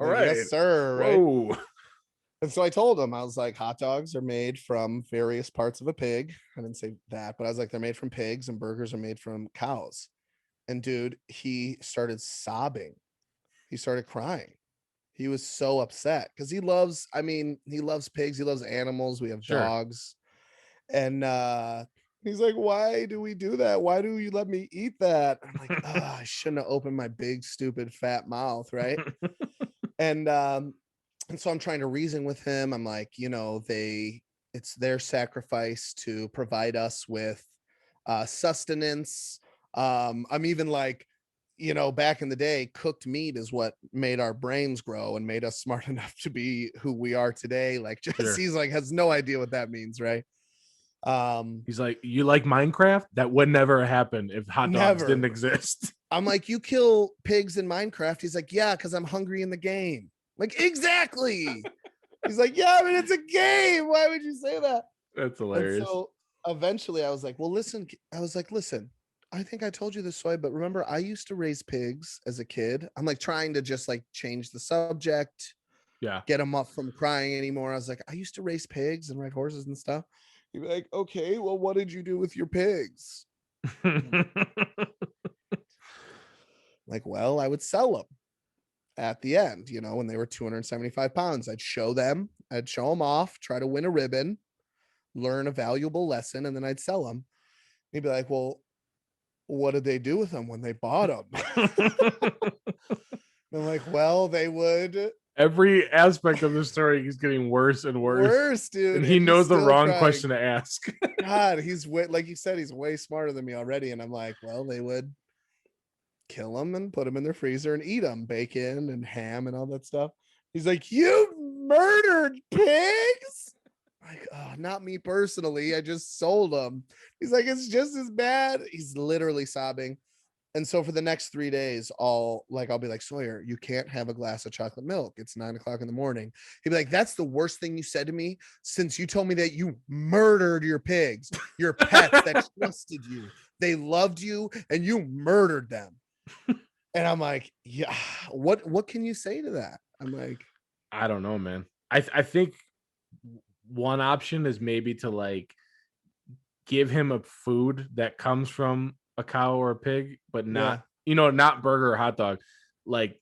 All right. Yes, sir. Right? Whoa. And so I told him, I was like, hot dogs are made from various parts of a pig. I didn't say that, but I was like, they're made from pigs and burgers are made from cows. And dude, he started sobbing. He started crying. He was so upset because he loves pigs. He loves animals. We have dogs. And he's like, why do we do that? Why do you let me eat that? I'm like, I shouldn't have opened my big, stupid, fat mouth. Right. And so I'm trying to reason with him. I'm like, it's their sacrifice to provide us with sustenance. I'm even like, back in the day, cooked meat is what made our brains grow and made us smart enough to be who we are today. Like, he's like, has no idea what that means. Right. He's like, you like Minecraft? That would never happen if hot dogs didn't exist. I'm like, you kill pigs in Minecraft? He's like, yeah, because I'm hungry in the game. Like, exactly. He's like, yeah, but it's a game. Why would you say that? That's hilarious. And so eventually I was like, well, listen. I think I told you this, Soy, but remember, I used to raise pigs as a kid. I'm like trying to just like change the subject. Yeah. Get him up from crying anymore. I was like, I used to raise pigs and ride horses and stuff. He'd be like, okay, well, what did you do with your pigs? Like, well, I would sell them at the end, when they were 275 pounds. I'd show them off, try to win a ribbon, learn a valuable lesson, and then I'd sell them. He'd be like, well, what did they do with them when they bought them? I'm like, well, they would. Every aspect of the story is getting worse and worse. Dude. And he knows the wrong trying. question to ask. God, like you said, he's way smarter than me already. And I'm like, well, they would kill them and put them in their freezer and eat them, bacon and ham and all that stuff. He's like, you murdered pigs? Like, oh, not me personally. I just sold them. He's like, it's just as bad. He's literally sobbing. And so for the next 3 days, I'll be like, Sawyer, you can't have a glass of chocolate milk. It's 9:00 in the morning. He'd be like, that's the worst thing you said to me since you told me that you murdered your pigs, your pets that trusted you. They loved you and you murdered them. And I'm like, yeah, what can you say to that? I'm like, I don't know, man. I think one option is maybe to like give him a food that comes from a cow or a pig, but not, not burger or hot dog. Like,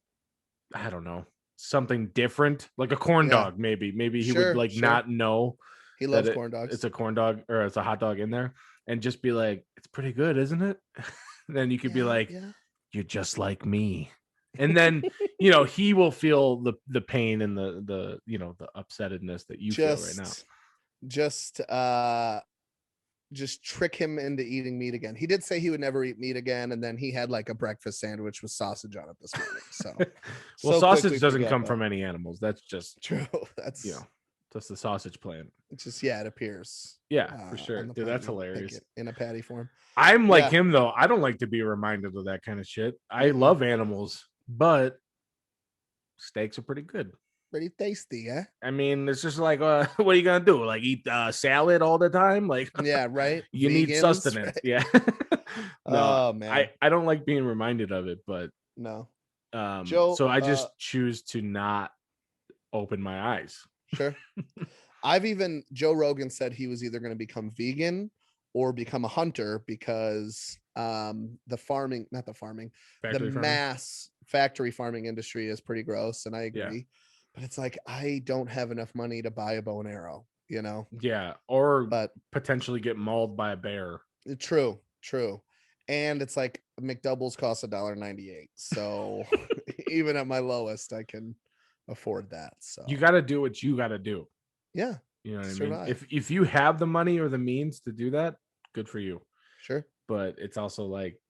I don't know, something different, like a corn dog, maybe he would not know he loves corn dogs. It's a corn dog or it's a hot dog in there, and just be like, it's pretty good, isn't it? Then you could be like, you're just like me. And then, he will feel the pain and the the upsettedness that you feel right now. Just trick him into eating meat again. He did say he would never eat meat again, and then he had like a breakfast sandwich with sausage on it this morning. So, well, sausage doesn't come from any animals. That's just true. That's that's the sausage plant. It's just it appears. Yeah, for sure, dude. That's hilarious in a patty form. I'm like him though. I don't like to be reminded of that kind of shit. I love animals, but steaks are pretty good. Pretty tasty, eh? I mean, it's just like, what are you gonna do? Like eat salad all the time? Like, yeah, right. You need sustenance, right? Yeah. No, oh man, I don't like being reminded of it, but no. Joe, so I just choose to not open my eyes. Sure. Joe Rogan said he was either going to become vegan or become a hunter because the mass factory farming industry is pretty gross, and I agree. Yeah. But it's like, I don't have enough money to buy a bow and arrow, Yeah, but potentially get mauled by a bear. True. And it's like McDoubles cost $1.98. So even at my lowest, I can afford that. So you got to do what you got to do. Yeah. You know what I mean? If you have the money or the means to do that, good for you. Sure. But it's also like,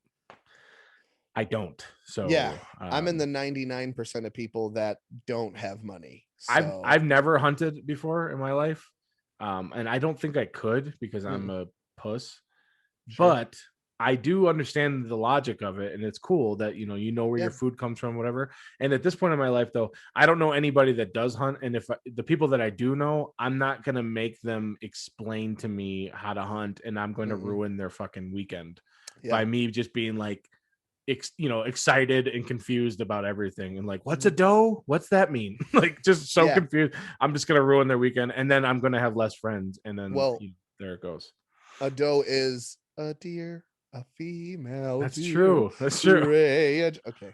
I don't. So yeah, I'm in the 99% of people that don't have money. So. I've never hunted before in my life. And I don't think I could because I'm a puss. Sure. But I do understand the logic of it, and it's cool that you know where your food comes from, whatever. And at this point in my life, though, I don't know anybody that does hunt, and if the people that I do know, I'm not gonna make them explain to me how to hunt, and I'm going to ruin their fucking weekend by me just being like, excited and confused about everything, and like, what's a doe? What's that mean? Like, just so confused. I'm just gonna ruin their weekend, and then I'm gonna have less friends, and then there it goes. A doe is a deer. A female. That's deer. True. That's true. Okay.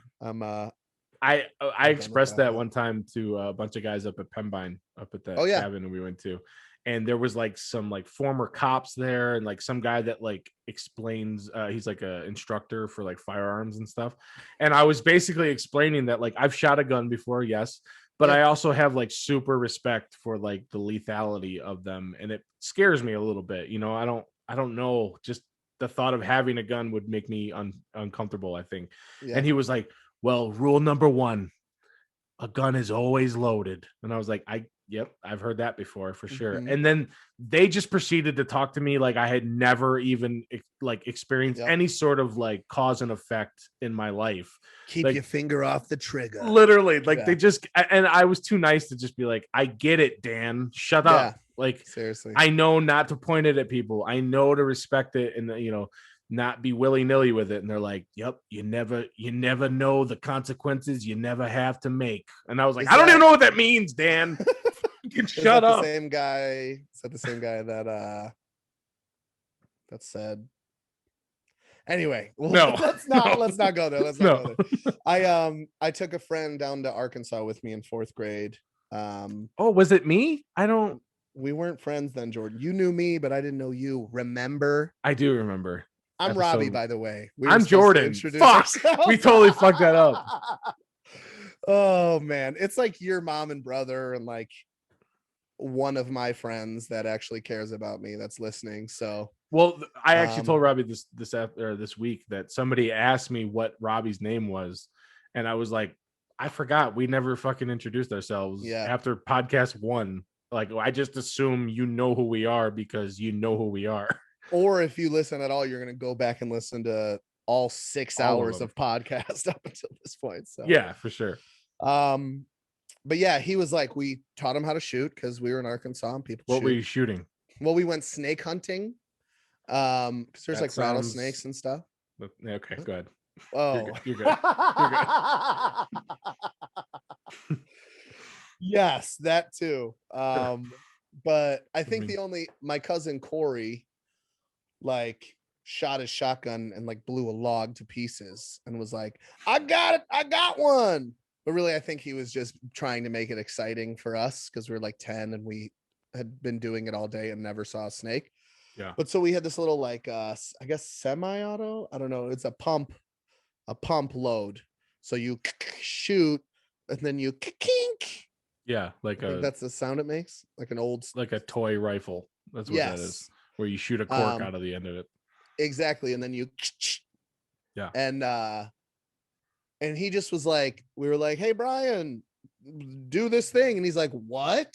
I expressed that one time to a bunch of guys up at Pembine, up at that cabin we went to, and there was like some like former cops there, and like some guy that like explains. He's like a instructor for like firearms and stuff, and I was basically explaining that like I've shot a gun before, yes, but I also have like super respect for like the lethality of them, and it scares me a little bit. I don't know, just the thought of having a gun would make me uncomfortable, I think. Yeah. And he was like, well, rule number 1, a gun is always loaded. And I was like, I've heard that before for sure. And then they just proceeded to talk to me like I had never even like experienced any sort of like cause and effect in my life. Keep your finger off the trigger. Literally, like they just, and I was too nice to just be like, I get it, Dan, shut up. Like, seriously, I know not to point it at people. I know to respect it and, not be willy-nilly with it. And they're like, yep, you never know the consequences you never have to make. And I was like, I don't even know what that means, Dan. You can shut up. Is that the same guy that said, Anyway, well, No, let's not go there. Let's not no. go there. I took a friend down to Arkansas with me in 4th grade. Oh, was it me? I don't. We weren't friends then, Jordan. You knew me, but I didn't know you. Remember? I do remember. I'm Robbie, by the way. We were I'm supposed to Jordan. introduce Fuck. ourselves. We totally fucked that up. Oh man, it's like your mom and brother and like one of my friends that actually cares about me that's listening. So Well, I actually told Robbie this week that somebody asked me what Robbie's name was, and I was like, I forgot. We never fucking introduced ourselves. Yeah. After podcast 1. Like, I just assume you know who we are because you know who we are. Or if you listen at all, you're gonna go back and listen to all 6 hours of podcast up until this point. So yeah, for sure. But yeah, he was like, we taught him how to shoot because we were in Arkansas and people. What were you shooting? Well, we went snake hunting. Because there's like rattlesnakes and stuff. Okay, go ahead. Oh, you're good. You're good. Yes, that too. But I think my cousin Corey like shot his shotgun and like blew a log to pieces and was like, I got it, I got one. But really, I think he was just trying to make it exciting for us because we were like 10 and we had been doing it all day and never saw a snake. Yeah. But so we had this little like I guess semi-auto. I don't know. It's a pump load. So you shoot and then you kink. Yeah, that's the sound it makes, like an old, like a toy rifle. That's what that is, where you shoot a cork out of the end of it. Exactly, and then you, yeah, and he just was like, we were like, hey Brian, do this thing, and he's like, what?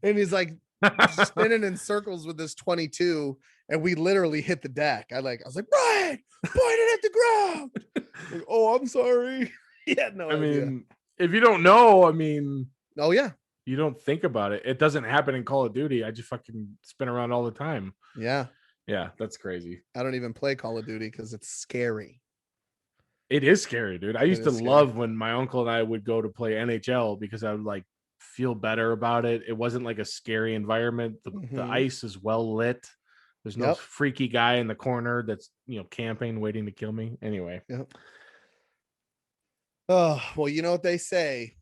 And he's like spinning in circles with this 22, and we literally hit the deck. I was like, Brian, point it at the ground. Like, oh, I'm sorry. Yeah, no. I mean, if you don't know, oh yeah, you don't think about it. It doesn't happen in Call of Duty. I just fucking spin around all the time. Yeah, that's crazy. I don't even play Call of Duty because it's scary. It is scary, dude. I used to love when my uncle and I would go to play NHL because I would like feel better about it. It wasn't like a scary environment. The ice is well lit. There's no freaky guy in the corner that's camping, waiting to kill me. Anyway. Yep. Oh, well, you know what they say.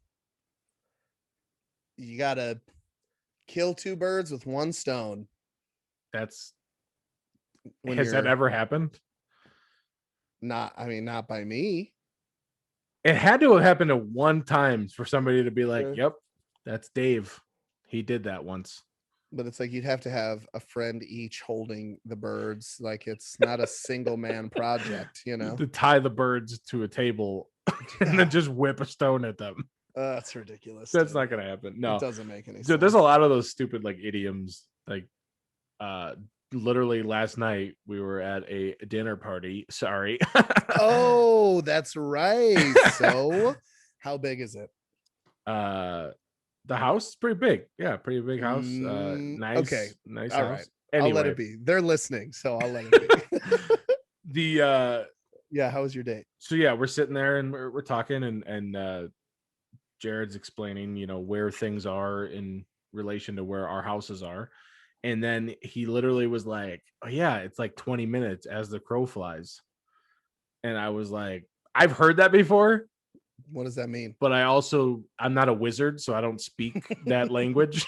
You gotta kill 2 birds with 1 stone. Has that ever happened? Not by me. It had to have happened at one time for somebody to be like, yep, that's Dave. He did that once. But it's like you'd have to have a friend each holding the birds. Like it's not a single man project, To tie the birds to a table and then just whip a stone at them. That's ridiculous. That's not gonna happen. No, it doesn't make any sense. Dude, there's a lot of those stupid like idioms. Like literally last night we were at a dinner party. Sorry. Oh, that's right. So how big is it? The house is pretty big. Yeah, pretty big house. Nice. Okay. Nice All house. right. Anyway. I'll let it be. They're listening, so I'll let it be. Yeah, how was your date? So yeah, we're sitting there and we're talking and Jared's explaining, where things are in relation to where our houses are. And then he literally was like, oh yeah, it's like 20 minutes as the crow flies. And I was like, I've heard that before. What does that mean? But I'm not a wizard, so I don't speak that language.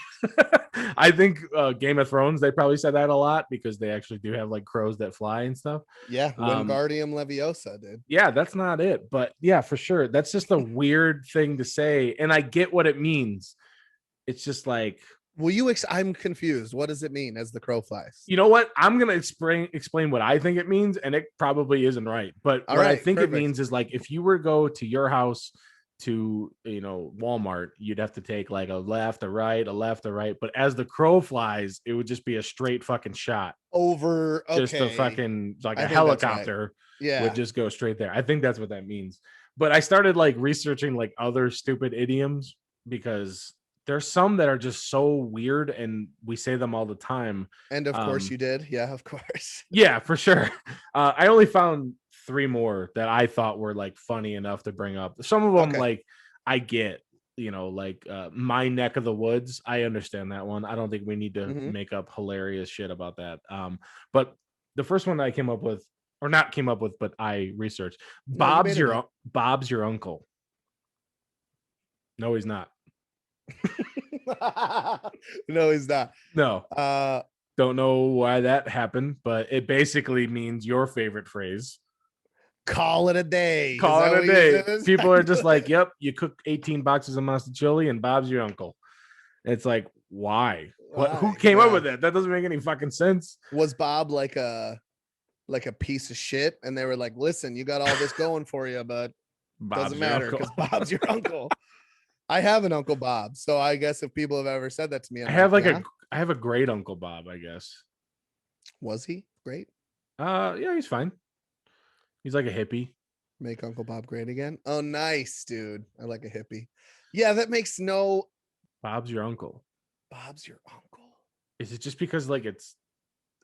I think Game of Thrones, they probably said that a lot because they actually do have like crows that fly and stuff. Yeah, Wingardium Leviosa, dude. Yeah, that's not it. But yeah, for sure. That's just a weird thing to say. And I get what it means. It's just like, I'm confused. What does it mean as the crow flies? You know what? I'm going to explain what I think it means, and it probably isn't right. But I think it means is like if you were to go to your house to, Walmart, you'd have to take like a left, a right, a left, a right. But as the crow flies, it would just be a straight fucking shot. Over, okay. Just a fucking, like a helicopter would just go straight there. I think that's what that means. But I started like researching like other stupid idioms because there's some that are just so weird and we say them all the time. And of course you did. Yeah, of course. Yeah, for sure. I only found 3 more that I thought were like funny enough to bring up. Some of them like I get, like my neck of the woods. I understand that one. I don't think we need to make up hilarious shit about that. But the first one that I came up with or not came up with, but I researched. No, you made it up. Bob's your uncle. No, he's not. No, he's not. No. Uh, Don't know why that happened, but it basically means your favorite phrase. call it a day. Call it a day. People are just like, yep, you cook 18 boxes of mustard chili and Bob's your uncle. It's like, why? What? Who came up with that? That doesn't make any fucking sense. Was Bob like a piece of shit? And they were like, listen, you got all this going for you, but doesn't matter because Bob's your uncle. I have an Uncle Bob. So I guess if people have ever said that to me, I have a great Uncle Bob, I guess. Was he great? Yeah, he's fine. He's like a hippie. Make Uncle Bob great again. Oh, nice, dude. I like a hippie. Yeah, that makes no. Bob's your uncle. Bob's your uncle. Is it just because like it's?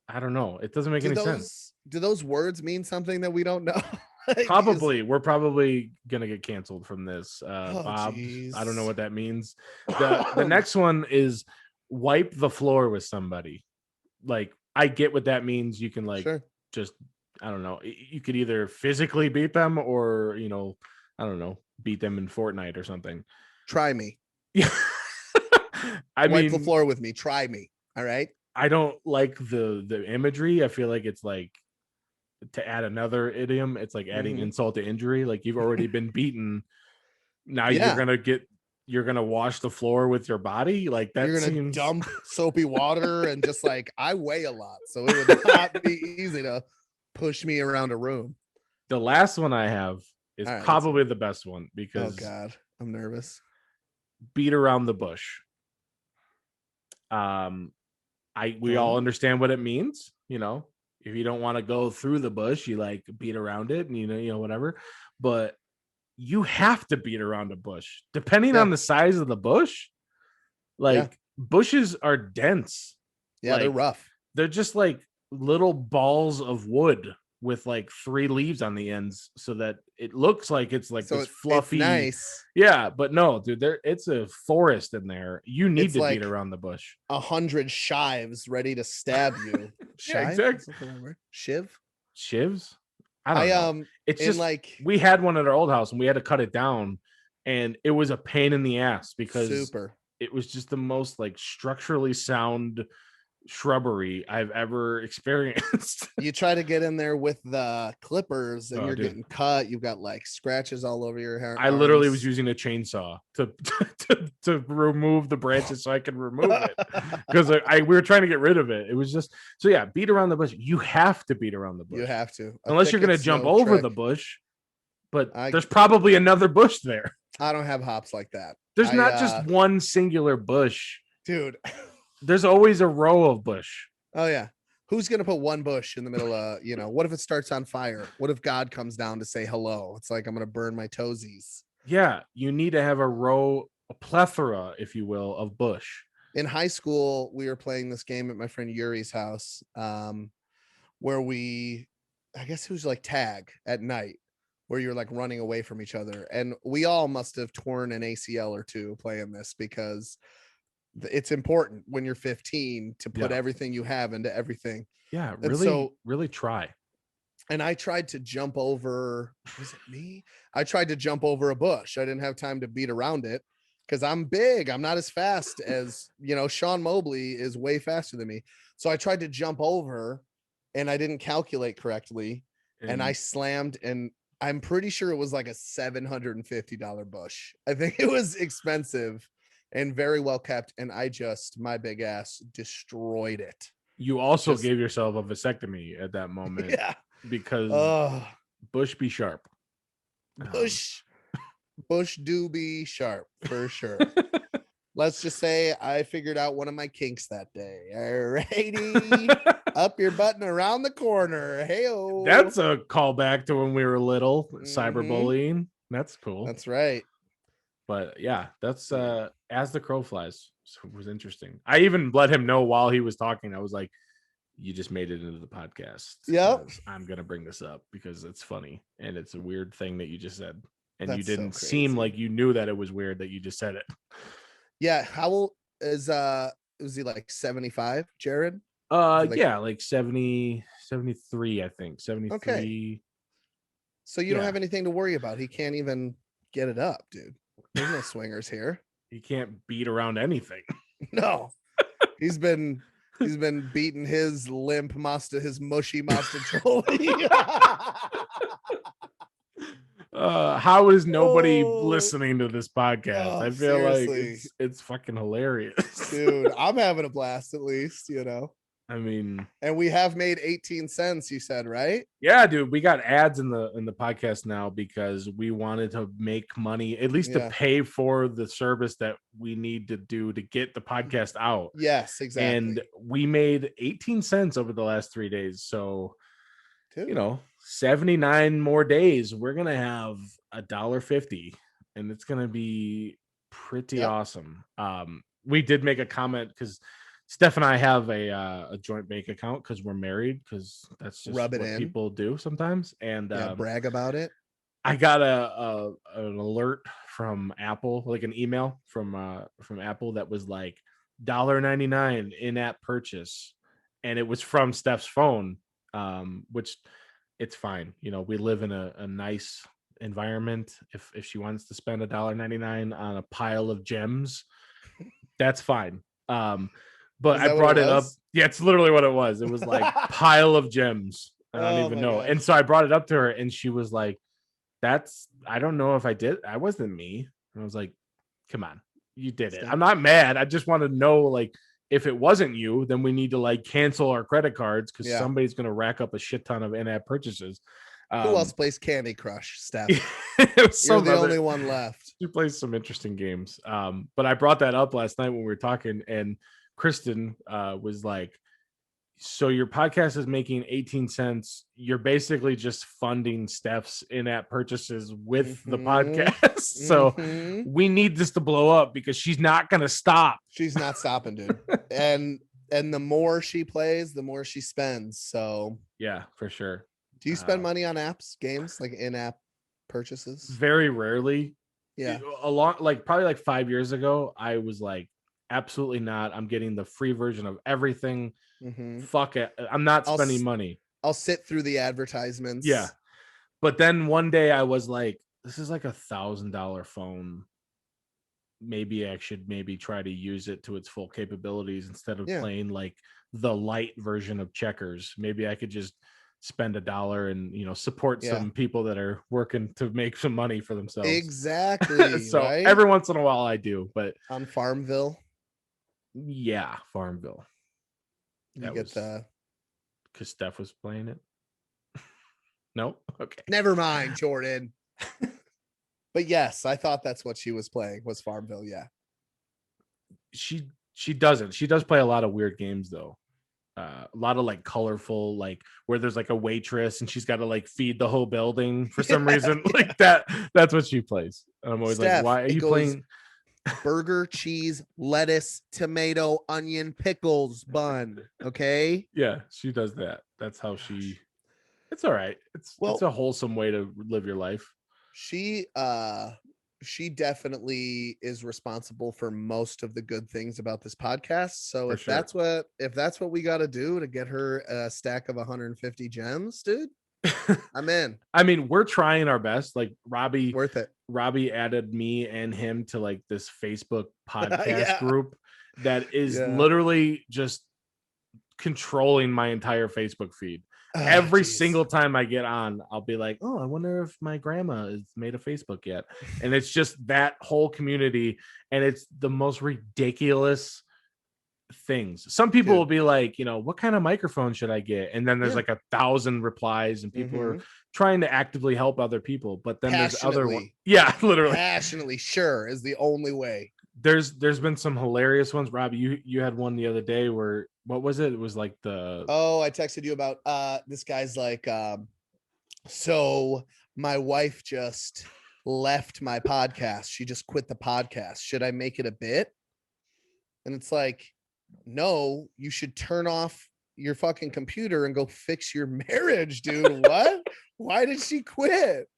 I don't know. It doesn't make any sense. Do those words mean something that we don't know? Like, probably. We're probably gonna get canceled from this. Bob. Geez. I don't know what that means. The next one is wipe the floor with somebody. Like I get what that means. You can like just. I don't know. You could either physically beat them or, you know, I don't know, beat them in Fortnite or something. Try me. Yeah. Wipe the floor with me. Try me. All right. I don't like the imagery. I feel like it's like to add another idiom. It's like adding insult to injury. Like you've already been beaten. Now you're gonna wash the floor with your body. Like that you're gonna dump soapy water and just like I weigh a lot, so it would not be easy to push me around a room. The last one I have is probably the best one because oh god, I'm nervous. Beat around the bush. We all understand what it means, you know. If you don't want to go through the bush, you like beat around it and you know whatever. But you have to beat around a bush depending on the size of the bush. Like bushes are dense. Yeah, like, they're rough. They're just like little balls of wood with like 3 leaves on the ends so that it looks like it's like this fluffy. It's nice. Yeah, but no, dude, it's a forest in there. You need to beat around the bush. 100 shives ready to stab you. Yeah, exactly. Shivs? I don't know. It's just like we had one at our old house and we had to cut it down and it was a pain in the ass because it was just the most like structurally sound shrubbery I've ever experienced. You try to get in there with the clippers and you're getting cut. You've got like scratches all over your hair. I literally was using a chainsaw to remove the branches so I could remove it because we were trying to get rid of it. It was just beat around the bush. You have to beat around the bush. You have to, unless you're going to jump over the bush. But there's probably another bush there. I don't have hops like that. There's not just one singular bush, dude. There's always a row of bush. Oh yeah. Who's going to put one bush in the middle of, what if it starts on fire? What if God comes down to say hello? It's like, I'm going to burn my toesies. Yeah. You need to have a plethora, if you will, of bush. In high school, we were playing this game at my friend Yuri's house, where I guess it was like tag at night, where you're like running away from each other. And we all must have torn an ACL or two playing this because it's important when you're 15 to put everything you have into everything. Yeah, really try. And I tried to jump over, was it me? I tried to jump over a bush. I didn't have time to beat around it because I'm big. I'm not as fast as, Sean Mobley is way faster than me. So I tried to jump over and I didn't calculate correctly. And I slammed, and I'm pretty sure it was like a $750 bush. I think it was expensive and very well kept, and my big ass destroyed it. You also gave yourself a vasectomy at that moment. Yeah. Because bush be sharp. Bush do be sharp for sure. Let's just say I figured out one of my kinks that day. Alrighty. Up your butt and around the corner. Hey-o. That's a callback to when we were little. Cyberbullying. That's cool. That's right. But yeah, that's As the Crow Flies. So it was interesting. I even let him know while he was talking. I was like, you just made it into the podcast. Yep. I'm going to bring this up because it's funny. And it's a weird thing that you just said. And that's you didn't seem like you knew that it was weird that you just said it. Yeah. How old was he, like 75, Jared? Yeah, like 70, 73, I think. 73. Okay. So you don't have anything to worry about. He can't even get it up, dude. There's no swingers here. He can't beat around anything. No. He's been beating his limp his mushy mastacholi. How is nobody listening to this podcast? I feel seriously. like it's fucking hilarious. Dude, I'm having a blast at least, you know. I mean, and we have made 18 cents, you said, right? Yeah, dude, we got ads in the podcast now because we wanted to make money, at least to pay for the service that we need to do to get the podcast out. Yes, exactly. And we made 18 cents over the last 3 days. So, dude, 79 more days, we're going to have $1.50 and it's going to be pretty awesome. We did make a comment because Steph and I have a joint bank account because we're married, because that's just what people do sometimes. And brag about it. I got an alert from Apple, like an email from Apple that was like $1.99 in-app purchase, and it was from Steph's phone, which it's fine. We live in a nice environment. If she wants to spend $1.99 on a pile of gems, that's fine. But I brought it up. Yeah, it's literally what it was. It was like pile of gems. I don't even know. And so I brought it up to her and she was like, I don't know if I did. I wasn't me. And I was like, come on, you did it. I'm not mad. I just want to know, like, if it wasn't you, then we need to like cancel our credit cards because somebody's going to rack up a shit ton of in-app purchases. Who else plays Candy Crush, Steph? You're the only one left. She plays some interesting games. But I brought that up last night when we were talking, and Kristen was like, so your podcast is making 18 cents. You're basically just funding Steph's in-app purchases with the podcast. So we need this to blow up because she's not going to stop. She's not stopping, dude. and the more she plays, the more she spends. So yeah, for sure. Do you spend money on apps, games, like in-app purchases? Very rarely. Yeah. Probably like 5 years ago, I was like, absolutely not. I'm getting the free version of everything. Fuck it. I'm not spending money. I'll sit through the advertisements. Yeah. But then one day I was like, this is like $1,000 phone. Maybe I should try to use it to its full capabilities instead of playing like the light version of checkers. Maybe I could just spend $1 and support some people that are working to make some money for themselves. Exactly. So every once in a while I do, but on Farmville. Yeah, Farmville. You get because Steph was playing it. No, okay. Never mind, Jordan. But yes, I thought that's what she was playing, was Farmville. Yeah. She doesn't. She does play a lot of weird games though. A lot of like colorful, like where there's like a waitress and she's got to like feed the whole building for some reason. Like that's what she plays. And I'm always Steph, like, why are you playing burger, cheese, lettuce, tomato, onion, pickles, bun? Okay. Yeah, she does that. That's how it's all right. It's a wholesome way to live your life. She definitely is responsible for most of the good things about this podcast. So if that's what we got to do to get her a stack of 150 gems, dude, I'm in. I mean, we're trying our best. Like Robbie, worth it. Robbie added me and him to like this Facebook podcast group that is literally just controlling my entire Facebook feed. Every single time I get on, I'll be like, oh, I wonder if my grandma has made a Facebook yet. And it's just that whole community. And it's the most ridiculous things. Some people will be like, what kind of microphone should I get? And then there's like 1,000 replies and people are trying to actively help other people. But then there's other ones. Yeah, literally. Passionately, sure, is the only way. There's been some hilarious ones. Robbie, you had one the other day where, what was it? It was like I texted you about this guy's like, so my wife just left my podcast. She just quit the podcast. Should I make it a bit? And it's like, no, you should turn off your fucking computer and go fix your marriage, dude. What? Why did she quit?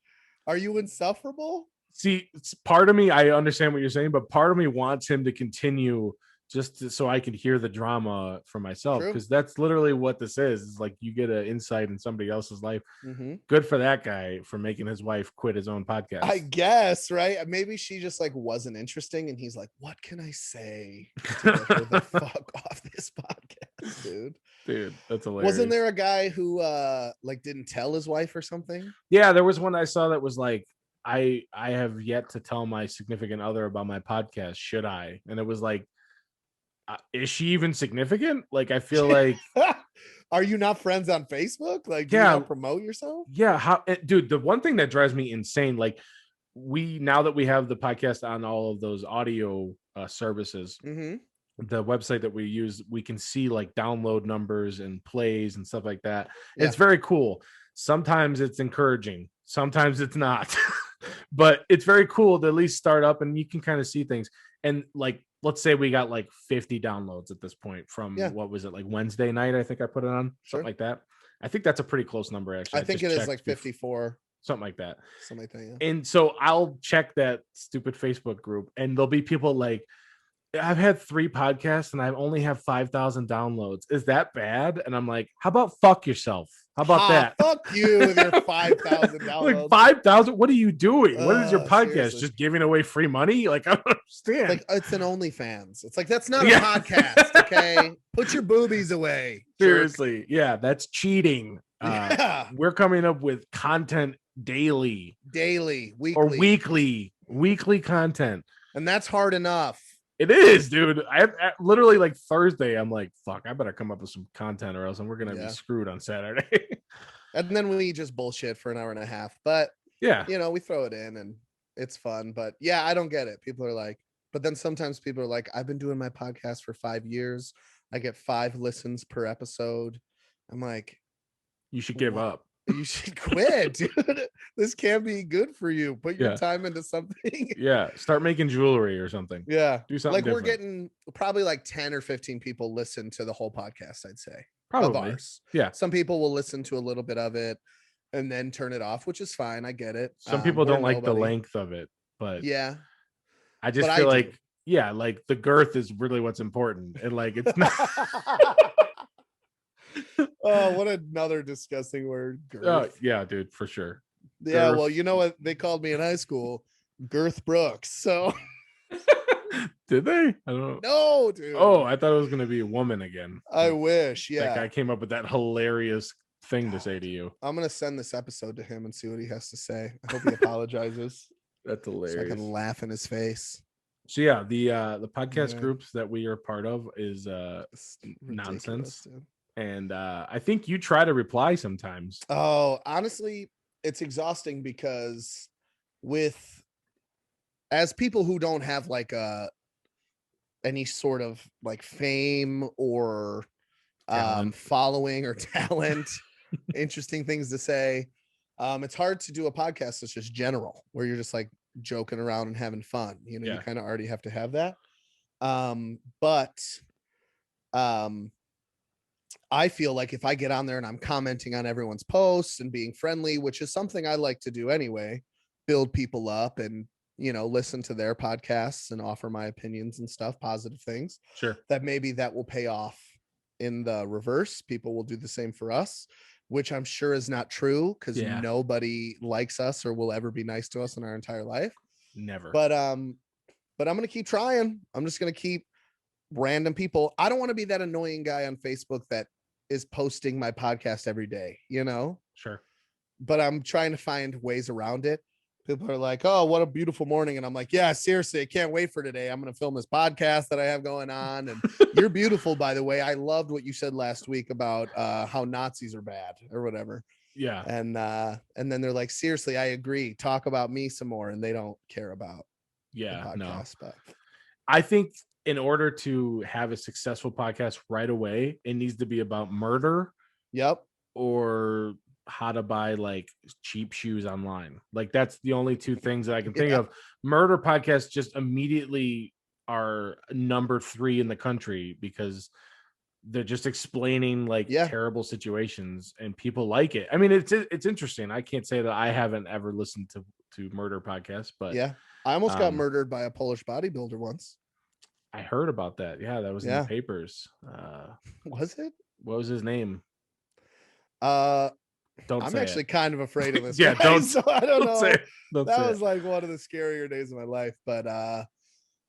Are you insufferable? See, part of me, I understand what you're saying, but part of me wants him to continue so I could hear the drama for myself, True. because that's literally what this is. It's like you get an insight in somebody else's life. Mm-hmm. Good for that guy for making his wife quit his own podcast. I guess, right? Maybe she just like wasn't interesting, and he's like, "What can I say to get her the fuck off this podcast, dude?" Dude, that's hilarious. Wasn't there a guy who like didn't tell his wife or something? Yeah, there was one I saw that was like, I have yet to tell my significant other about my podcast. Should I? And it was like, is she even significant? Like, I feel like, are you not friends on Facebook? Like, do Yeah. you not promote yourself? Yeah, dude, the one thing that drives me insane, like, now that we have the podcast on all of those audio services, Mm-hmm. the website that we use, we can see like download numbers and plays and stuff like that. Yeah. It's very cool. Sometimes it's encouraging, sometimes it's not. But it's very cool to at least start up and you can kind of see things. And like, let's say we got like 50 downloads at this point from what was it, like Wednesday night? I think I put it on, something like that. I think that's a pretty close number, actually. I think it is like 54, something like that. Something like that. Yeah. And so I'll check that stupid Facebook group, and there'll be people like, I've had 3 podcasts and I only have 5,000 downloads. Is that bad? And I'm like, how about fuck yourself? How about that? Fuck you with your 5,000 downloads. Like 5,000? What are you doing? What is your podcast? Seriously. Just giving away free money? Like, I don't understand. Like, it's an OnlyFans. It's like, that's not a podcast. Okay, put your boobies away. Seriously, yeah, that's cheating. Yeah. We're coming up with content daily, weekly, or weekly content, and that's hard enough. It is, dude. I literally, like, Thursday, I'm like, fuck, I better come up with some content or else we're gonna be screwed on Saturday. And then we just bullshit for an hour and a half. But yeah, you know, we throw it in and it's fun. But yeah, I don't get it. People are like, but then sometimes people are like, I've been doing my podcast for 5 years. I get 5 listens per episode. I'm like, you should give up. You should quit, dude. This can't be good for you. Put your time into something. Yeah, start making jewelry or something. Yeah, do something. Like different. We're getting probably like 10 or 15 people listen to the whole podcast, I'd say. Probably. Of ours. Yeah. Some people will listen to a little bit of it and then turn it off, which is fine. I get it. Some people don't like the length of it, but yeah, I just feel like like the girth is really what's important, and like it's not. Oh, what another disgusting word. Girth. Oh, yeah, dude, for sure. Yeah, Girth. well, you know what they called me in high school? Girth Brooks. So did they? I don't know. No, dude. Oh, I thought it was gonna be a woman again. I wish. Yeah. That guy came up with that hilarious thing to say to you. I'm gonna send this episode to him and see what he has to say. I hope he apologizes. That's hilarious. So I can laugh in his face. So yeah, the podcast groups that we are part of is nonsense. Dude. And I think you try to reply sometimes. Oh, honestly, it's exhausting because as people who don't have like any sort of like fame or following or talent, interesting things to say, it's hard to do a podcast that's just general, where you're just like joking around and having fun. You know, you kind of already have to have that. But I feel like if I get on there and I'm commenting on everyone's posts and being friendly, which is something I like to do anyway, build people up and, you know, listen to their podcasts and offer my opinions and stuff, positive things. Sure. That maybe that will pay off in the reverse. People will do the same for us, which I'm sure is not true because nobody likes us or will ever be nice to us in our entire life. Never. But I'm going to keep trying. I'm just going to keep random people. I don't want to be that annoying guy on Facebook that is posting my podcast every day, you know? Sure. But I'm trying to find ways around it. People are like, oh, what a beautiful morning. And I'm like, yeah, seriously, I can't wait for today. I'm going to film this podcast that I have going on. And you're beautiful, by the way. I loved what you said last week about how Nazis are bad or whatever. Yeah. And then they're like, seriously, I agree. Talk about me some more. And they don't care about the podcast. But I think in order to have a successful podcast right away, it needs to be about murder. Yep. Or how to buy like cheap shoes online. Like that's the only 2 things that I can think of. Murder podcasts just immediately are number 3 in the country because they're just explaining like terrible situations and people like it. I mean, it's interesting. I can't say that I haven't ever listened to murder podcasts, but I almost got murdered by a Polish bodybuilder once. I heard about that. Yeah, that was in the Yeah. papers. Was it? What was his name? Uh, Don't I'm say it. actually kind of afraid of this Yeah, guy, so I don't don't say know. it. Don't That say was it. like one of the scarier days of my life. But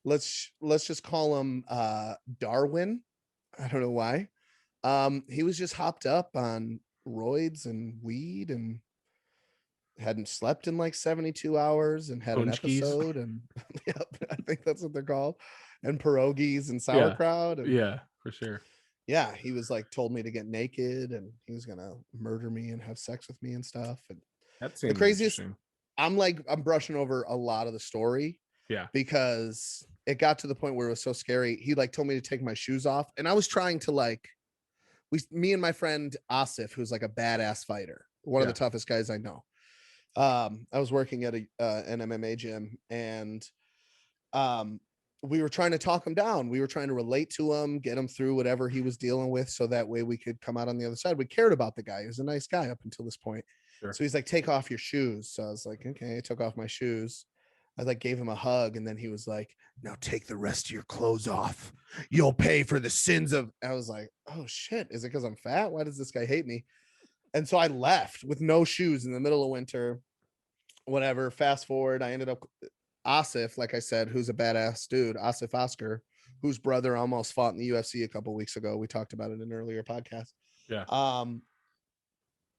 let's just call him Darwin. I don't know why. He was just hopped up on roids and weed and hadn't slept in like 72 hours and had an Punchkis. episode, and yep, I think that's what they're called, and pierogies and Yeah. sauerkraut, and Yeah, for sure. yeah, he was like told me to get naked and he was gonna murder me and have sex with me and stuff. And That the seems craziest, interesting. I'm brushing over a lot of the story Yeah. because it got to the point where it was so scary. He like told me to take my shoes off, and I was trying to like, me and my friend Asif, who's like a badass fighter, one of the toughest guys I know. I was working at an MMA gym, and we were trying to talk him down. We were trying to relate to him, get him through whatever he was dealing with, so that way we could come out on the other side. We cared about the guy. He was a nice guy up until this point. Sure. So he's like, take off your shoes. So I was like, okay. I took off my shoes. I like gave him a hug, and then he was like, now take the rest of your clothes off. You'll pay for the sins of. I was like, oh shit, is it because I'm fat? Why does this guy hate me? And so I left with no shoes in the middle of winter. Whatever. Fast forward, I ended up Asif, like I said, who's a badass dude, Asif Oscar, whose brother almost fought in the UFC a couple weeks ago. We talked about it in an earlier podcast. Yeah.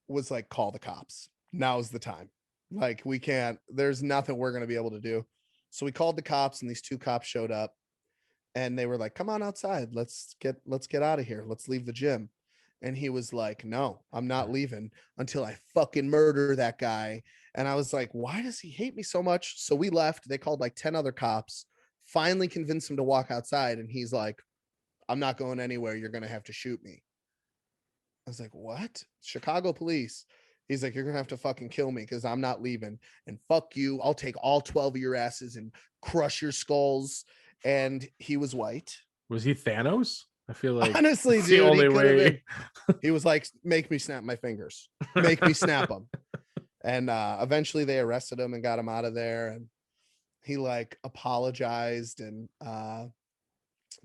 Was like, call the cops. Now's the time. Like, we can't, there's nothing we're going to be able to do. So we called the cops, and these two cops showed up, and they were like, come on outside. Let's get out of here. Let's leave the gym. And he was like, no, I'm not leaving until I fucking murder that guy. And I was like, why does he hate me so much? So we left. They called like 10 other cops, finally convinced him to walk outside. And he's like, I'm not going anywhere. You're going to have to shoot me. I was like, what? Chicago police. He's like, you're going to have to fucking kill me because I'm not leaving. And fuck you. I'll take all 12 of your asses and crush your skulls. And he was white. Was he Thanos? I feel like honestly, dude, the only way. He was like, make me snap my fingers. Make me snap them. And eventually they arrested him and got him out of there. And he like apologized and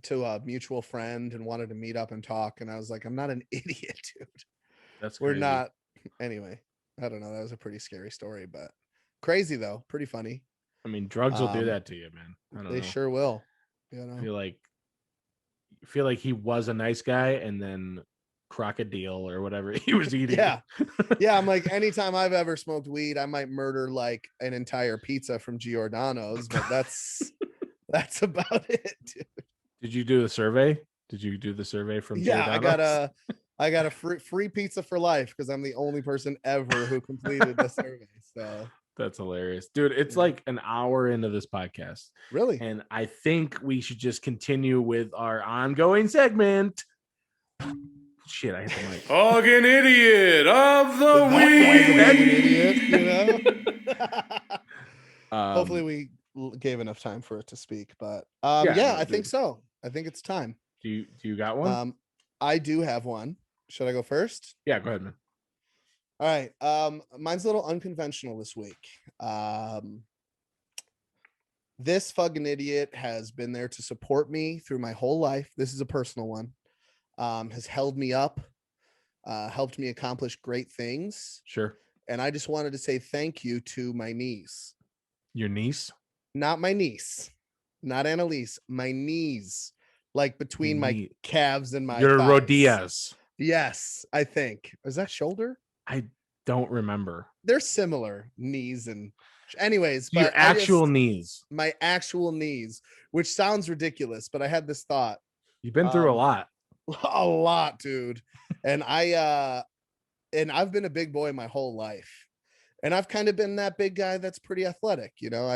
to a mutual friend and wanted to meet up and talk. And I was like, I'm not an idiot, dude. That's We're crazy. not. Anyway, I don't know. That was a pretty scary story, but crazy though. Pretty funny. I mean, drugs will do that to you, man. I don't know. They sure will. You know? I feel like he was a nice guy, and then crocodile or whatever he was eating. Yeah. Yeah. I'm like, anytime I've ever smoked weed, I might murder like an entire pizza from Giordano's, but that's about it, dude. Did you do the survey? Did you do the survey from Giordano's? I got a free pizza for life because I'm the only person ever who completed the survey. So that's hilarious, dude. It's like an hour into this podcast. Really? And I think we should just continue with our ongoing segment. Shit, I hit the mic. Fuggin' idiot of the week. You know? Hopefully we gave enough time for it to speak, but I think so. I think it's time. Do you got one? I do have one. Should I go first? Yeah, go ahead, man. All right. Mine's a little unconventional this week. This fucking idiot has been there to support me through my whole life. This is a personal one. Has held me up, helped me accomplish great things. Sure. And I just wanted to say thank you to my niece. Your niece? Not my niece. Not Annalise. My knees. Like between my calves and my Your thighs. rodillas. Yes, I think. Is that shoulder? I don't remember. They're similar, knees and anyways. Your actual knees. My actual knees, which sounds ridiculous, but I had this thought. You've been through a lot. A lot, dude. And I've been a big boy my whole life. And I've kind of been that big guy that's pretty athletic. You know,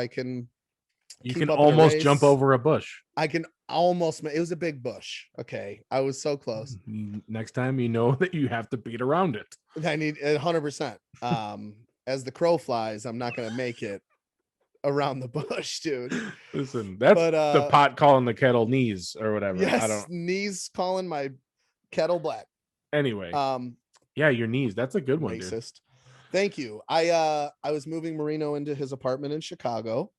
you can almost jump over a bush. I can almost. It was a big bush. Okay. I was so close. Next time, you know that you have to beat around it. I need 100%. As the crow flies, I'm not going to make it around the bush, dude. Listen, that's the pot calling the kettle knees or whatever. Yes, knees calling my kettle black. Anyway. Yeah, your knees. That's a good one, racist. Dude. Thank you. I was moving Marino into his apartment in Chicago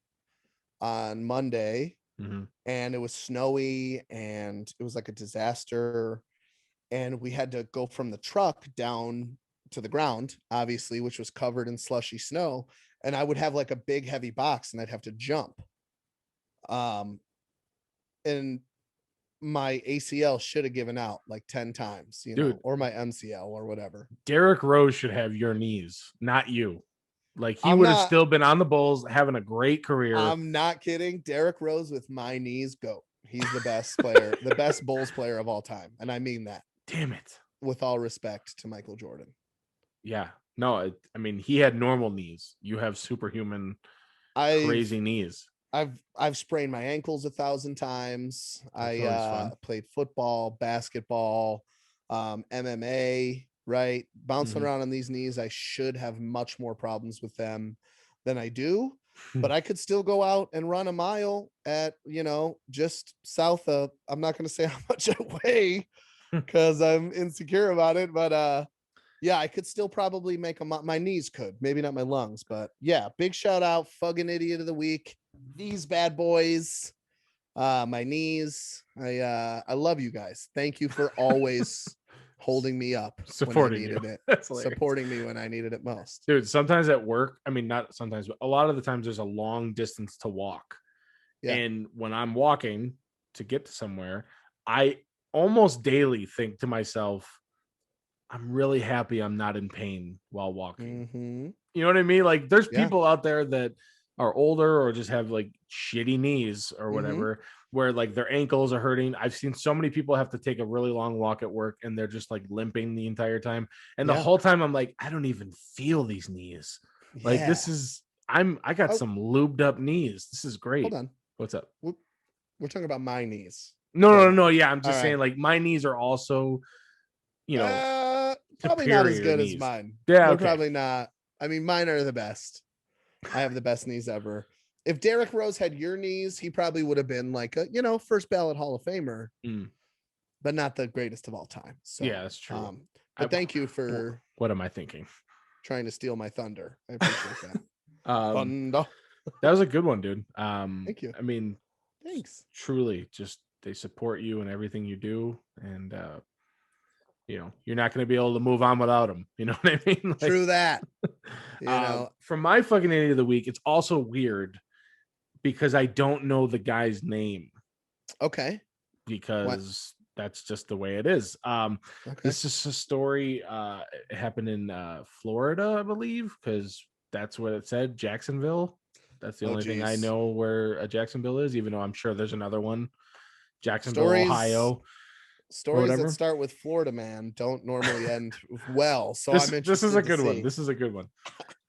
on Monday, and it was snowy and it was like a disaster. And we had to go from the truck down to the ground, obviously, which was covered in slushy snow. And I would have like a big heavy box and I'd have to jump. And my ACL should have given out like 10 times, Dude, or my MCL or whatever. Derrick Rose should have your knees, not you. Like he I'm would have not- still been on the Bulls, having a great career. I'm not kidding. Derrick Rose with my knees, go. He's the best player, the best Bulls player of all time. And I mean that. Damn it. With all respect to Michael Jordan. Yeah. No, I mean, he had normal knees. You have superhuman, crazy knees. I've sprained my ankles 1,000 times. That's always fun. Played football, basketball, MMA, right? Bouncing around on these knees. I should have much more problems with them than I do, but I could still go out and run a mile at, just south of, I'm not going to say how much I weigh because I'm insecure about it, but yeah, I could still probably make my knees could, maybe not my lungs, but yeah, big shout out, Fuggin' Idiot of the Week. These bad boys, my knees. I love you guys. Thank you for always holding me up supporting when I needed it. Supporting me when I needed it most. Dude, sometimes at work, I mean, not sometimes, but a lot of the times there's a long distance to walk. Yeah. And when I'm walking to get to somewhere, I almost daily think to myself, I'm really happy I'm not in pain while walking. You know what I mean? Like there's people out there that are older or just have like shitty knees or whatever, where like their ankles are hurting. I've seen so many people have to take a really long walk at work and they're just like limping the entire time. And the whole time I'm like, I don't even feel these knees. Like this is, I got some lubed up knees. This is great. Hold on. What's up? We're talking about my knees. No. Yeah. I'm just saying like my knees are also, probably not as good as mine. Yeah. They're probably not. I mean, mine are the best. I have the best knees ever. If Derrick Rose had your knees, he probably would have been like a, first ballot Hall of Famer, but not the greatest of all time. So yeah, that's true. But thank you for what am I thinking? Trying to steal my thunder. I appreciate that. Thunder. That was a good one, dude. Thank you. I mean, thanks. Truly, just they support you in everything you do, and you're not going to be able to move on without them. You know what I mean? Like, true that. From my fucking idiot of the week, it's also weird because I don't know the guy's name. Okay. Because that's just the way it is. This is a story. It happened in Florida, I believe, because that's what it said. Jacksonville. That's the only thing I know where Jacksonville is, even though I'm sure there's another one. Jacksonville, Ohio. Stories that start with Florida, man, don't normally end well. So I'm interested. This is a good one. This is a good one.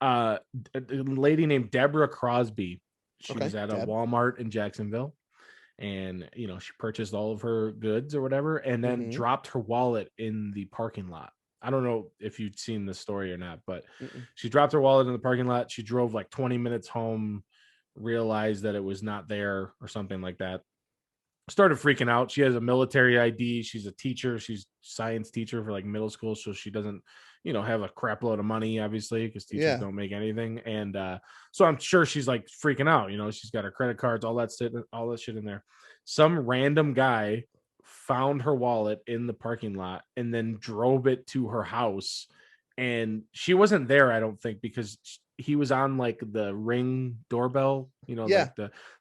A lady named Deborah Crosby. She was at a Walmart in Jacksonville, and she purchased all of her goods or whatever, and then dropped her wallet in the parking lot. I don't know if you'd seen this story or not, but she dropped her wallet in the parking lot. She drove like 20 minutes home, realized that it was not there or something like that. Started freaking out. She has a military ID. She's a teacher. She's a science teacher for like middle school. So she doesn't, have a crap load of money, obviously, because teachers don't make anything. And so I'm sure she's like freaking out. She's got her credit cards, all that shit in there. Some random guy found her wallet in the parking lot and then drove it to her house. And she wasn't there, I don't think, because he was on like the Ring doorbell, like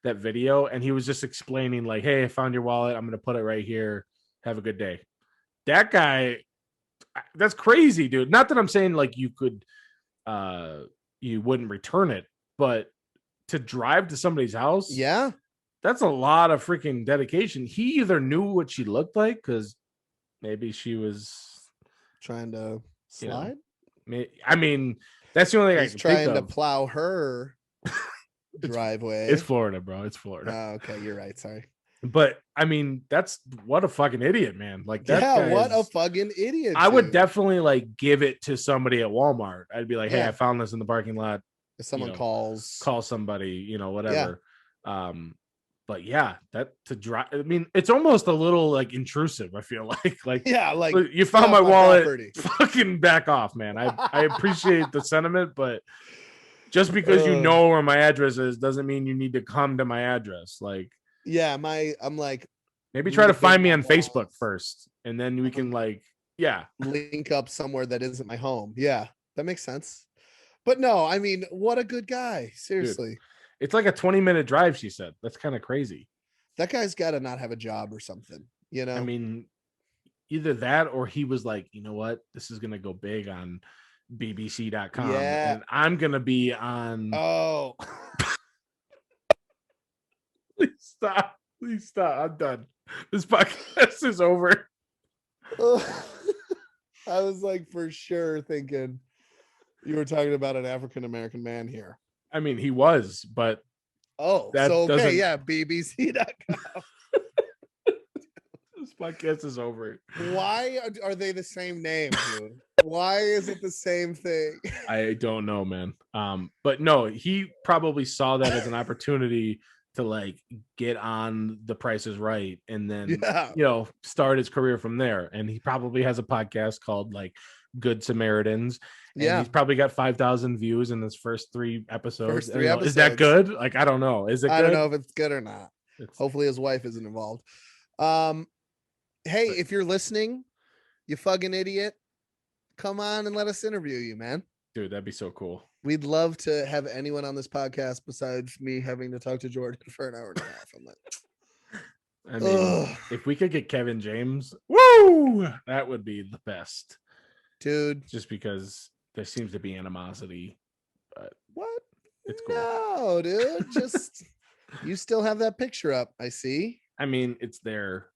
that video, and he was just explaining like, hey, I found your wallet, I'm gonna put it right here, have a good day. That guy, that's crazy, dude. Not that I'm saying like you wouldn't return it, but to drive to somebody's house, that's a lot of freaking dedication. He either knew what she looked like, because maybe she was trying to slide. I mean, that's the only thing I can trying think to of. plow her driveway. It's Florida, bro. It's Florida. Oh, okay, you're right. Sorry. But I mean, what a fucking idiot, man. Like that. Yeah, what a fucking idiot. I would definitely like give it to somebody at Walmart. I'd be like, hey, I found this in the parking lot. If someone call somebody, whatever. But yeah, that to drive. I mean, it's almost a little like intrusive. I feel like you found my wallet. Property. Fucking back off, man. I appreciate the sentiment, but just because you know where my address is doesn't mean you need to come to my address. Like, Yeah, I'm like Maybe try to living find me my on Facebook laws. first, and then we can yeah. Link up somewhere that isn't my home. Yeah, that makes sense. But no, I mean, what a good guy. Dude, Seriously. it's like a 20-minute drive, she said. That's kind of crazy. That guy's got to not have a job or something, you I know? mean, either that or he was like, you know what? This is going to go big on BBC.com Yeah. and I'm going to be on. Oh. Please stop. Please stop. I'm done. This podcast is over. I was like for sure thinking you were talking about an African American man here. I mean, he was, but Oh, that so okay, doesn't. yeah, BBC.com. This podcast is over. Why are they the same name, dude? Why is it the same thing? I don't know, man. But no, he probably saw that as an opportunity to like get on The Price is Right and then Yeah. start his career from there. And he probably has a podcast called like Good Samaritans. And Yeah. he's probably got 5,000 views in his first 3 episodes. First 3 Is that episodes. good? Like, I don't know. Is it I good? don't know if it's good or not. Hopefully his wife isn't involved. Hey, if you're listening, you fucking idiot, come on and let us interview you, man. Dude, that'd be so cool. We'd love to have anyone on this podcast besides me having to talk to Jordan for an hour and a half. I'm like, I mean, if we could get Kevin James, woo, that would be the best. Dude. Just because there seems to be animosity. But what? It's cool. No, dude. Just you still have that picture up, I see. I mean, it's there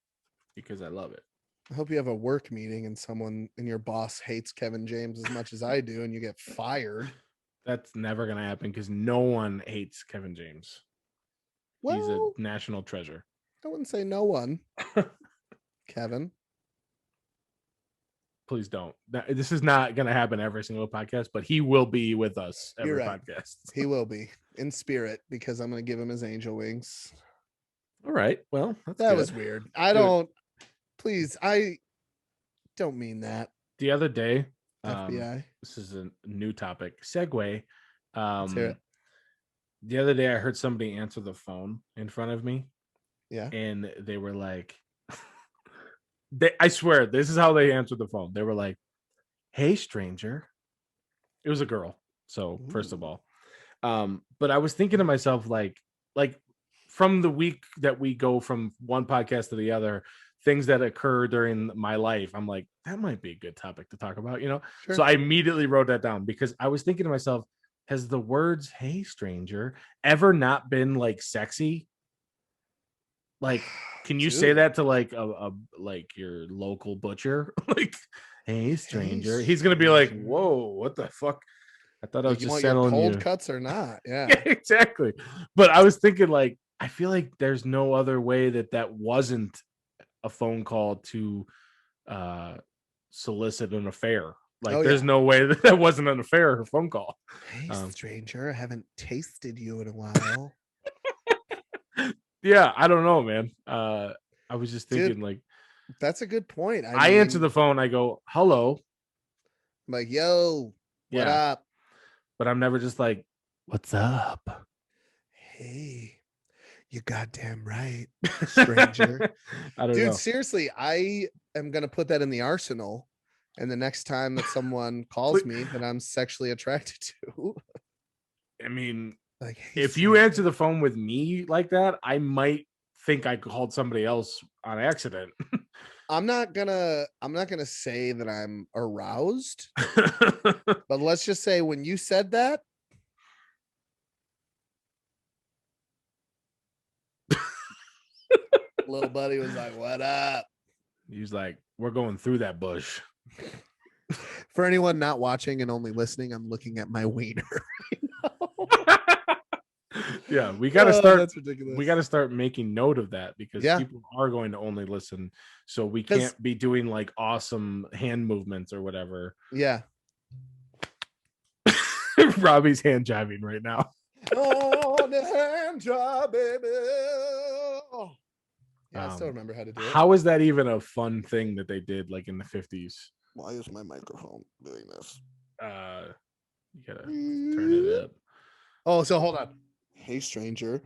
because I love it. I hope you have a work meeting and someone and your boss hates Kevin James as much as I do and you get fired. That's never going to happen because no one hates Kevin James. Well, he's a national treasure. I wouldn't say no one. Kevin. Please don't. This is not going to happen every single podcast, but he will be with us every podcast. He will be in spirit because I'm going to give him his angel wings. All right. Well, that was weird. I don't mean that. The other day, FBI. This is a new topic. Segue. The other day, I heard somebody answer the phone in front of me. Yeah. And they were like, I swear, this is how they answered the phone. They were like, "Hey, stranger." It was a girl. So first of all, but I was thinking to myself, like from the week that we go from one podcast to the other, things that occur during my life, I'm like, that might be a good topic to talk about, Sure. So I immediately wrote that down because I was thinking to myself, has the words "hey, stranger" ever not been like sexy? Like, can you say that to like a like your local butcher? Like, "Hey, stranger." He's gonna be like, "Whoa, what the fuck?" I thought I was just settling you. Cold cuts or not? Yeah. Yeah, exactly. But I was thinking, like, I feel like there's no other way that wasn't a phone call to solicit an affair. Like, there's no way that wasn't an affair or phone call. Hey, stranger, I haven't tasted you in a while. Yeah, I don't know, man. I was just thinking, dude, like, that's a good point. I mean, answer the phone. I go, "Hello." I'm like, "Yo, what up?" But I'm never just like, "What's up?" Hey, you goddamn right, stranger. I don't know. Seriously, I am gonna put that in the arsenal. And the next time that someone calls me that I'm sexually attracted to, I mean, like, hey, if you answer the phone with me like that, I might think I called somebody else on accident. I'm not gonna say that I'm aroused, but let's just say when you said that, little buddy was like, "What up?" He's like, "We're going through that bush." For anyone not watching and only listening, I'm looking at my wiener right now. Yeah, we gotta start. That's ridiculous. We gotta start making note of that because people are going to only listen, so we can't be doing like awesome hand movements or whatever. Yeah. Robbie's hand jiving right now. Oh, the hand job, baby. Yeah, I still remember how to do it. How is that even a fun thing that they did like in the 50s? Why is my microphone doing this? You gotta turn it up. Oh, so hold on. Hey, stranger.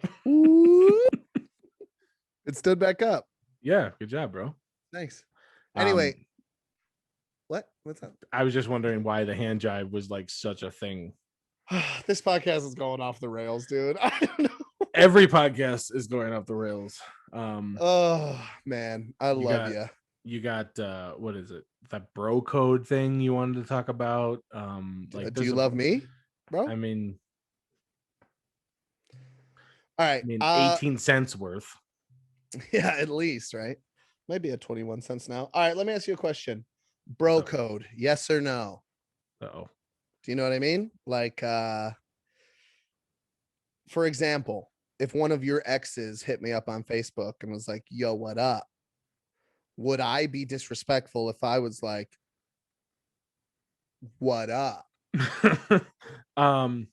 It stood back up. Yeah, good job, bro. Nice. Anyway, Um, what's up? I was just wondering why the hand jive was like such a thing. This podcast is going off the rails, dude. I don't know. Every podcast is going off the rails. Oh man, I love you. You got what is it? That bro code thing you wanted to talk about? Like, Do you love me, bro? I mean, all right. 18 cents worth. Yeah, at least, right? Maybe at 21 cents now. All right, let me ask you a question. Bro code, yes or no? Uh-oh. Do you know what I mean? Like, for example, if one of your exes hit me up on Facebook and was like, yo, what up? Would I be disrespectful if I was like, what up? I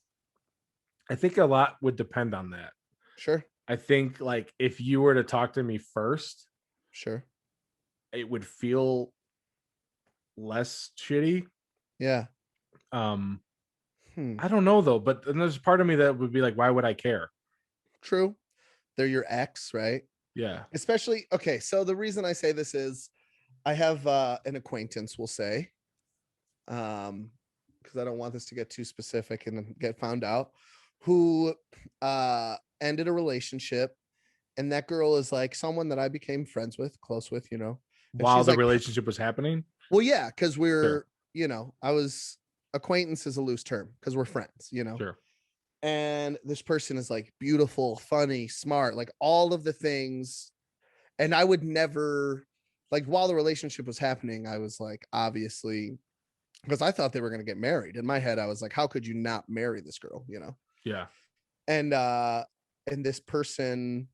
think a lot would depend on that. Sure. I think like if you were to talk to me first, sure, it would feel less shitty. Yeah. I don't know though, but then there's part of me that would be like, why would I care? True. They're your ex, right? Yeah. Especially, okay, so the reason I say this is I have an acquaintance, we'll say, because I don't want this to get too specific and get found out, who ended a relationship, and that girl is like someone that I became friends with, close with, you know. While the relationship was happening? Well, yeah, because we're, you know, acquaintance is a loose term because we're friends, you know. Sure. And this person is like beautiful, funny, smart, like all of the things. And I would never, like, while the relationship was happening, I was like, obviously, because I thought they were going to get married. In my head, I was like, how could you not marry this girl, you know? Yeah. And this person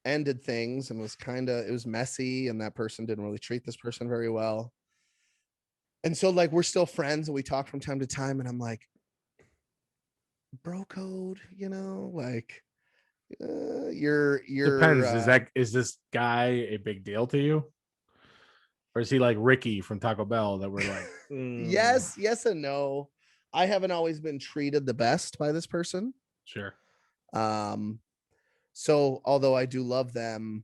ended things and it was messy, and that person didn't really treat this person very well. And so like we're still friends and we talk from time to time, and I'm like, bro code, you know, like you're depends. Is this guy a big deal to you? Or is he like Ricky from Taco Bell that we're like yes and no. I haven't always been treated the best by this person. Sure. So although I do love them,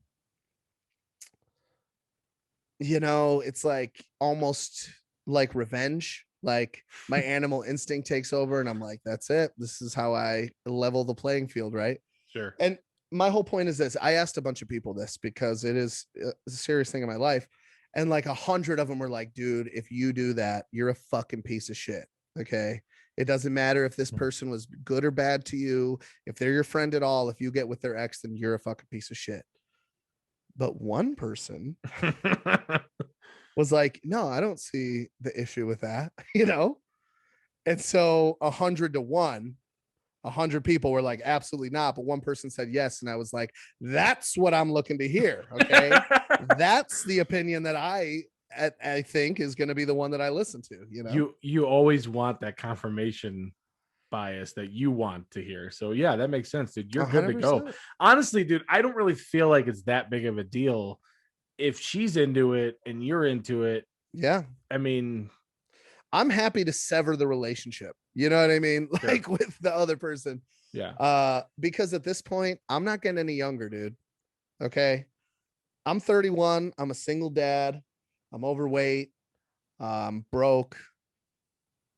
you know, it's like almost like revenge. Like my animal instinct takes over, and I'm like, that's it. This is how I level the playing field, right? Sure. And my whole point is this. I asked a bunch of people this because it is a serious thing in my life. And like 100 of them were like, dude, if you do that, you're a fucking piece of shit. Okay. It doesn't matter if this person was good or bad to you. If they're your friend at all, if you get with their ex, then you're a fucking piece of shit. But one person was like, no, I don't see the issue with that, you know? And so 100 to 1, 100 people were like, absolutely not. But one person said yes. And I was like, that's what I'm looking to hear. Okay. That's the opinion that I think is going to be the one that I listen to, you know? You always want that confirmation bias that you want to hear. So yeah, that makes sense, dude. You're 100%. Good to go. Honestly, dude, I don't really feel like it's that big of a deal if she's into it and you're into it. Yeah. I mean, I'm happy to sever the relationship. You know what I mean? Like with the other person. Yeah. Because at this point, I'm not getting any younger, dude. Okay. I'm 31. I'm a single dad. I'm overweight. I'm broke.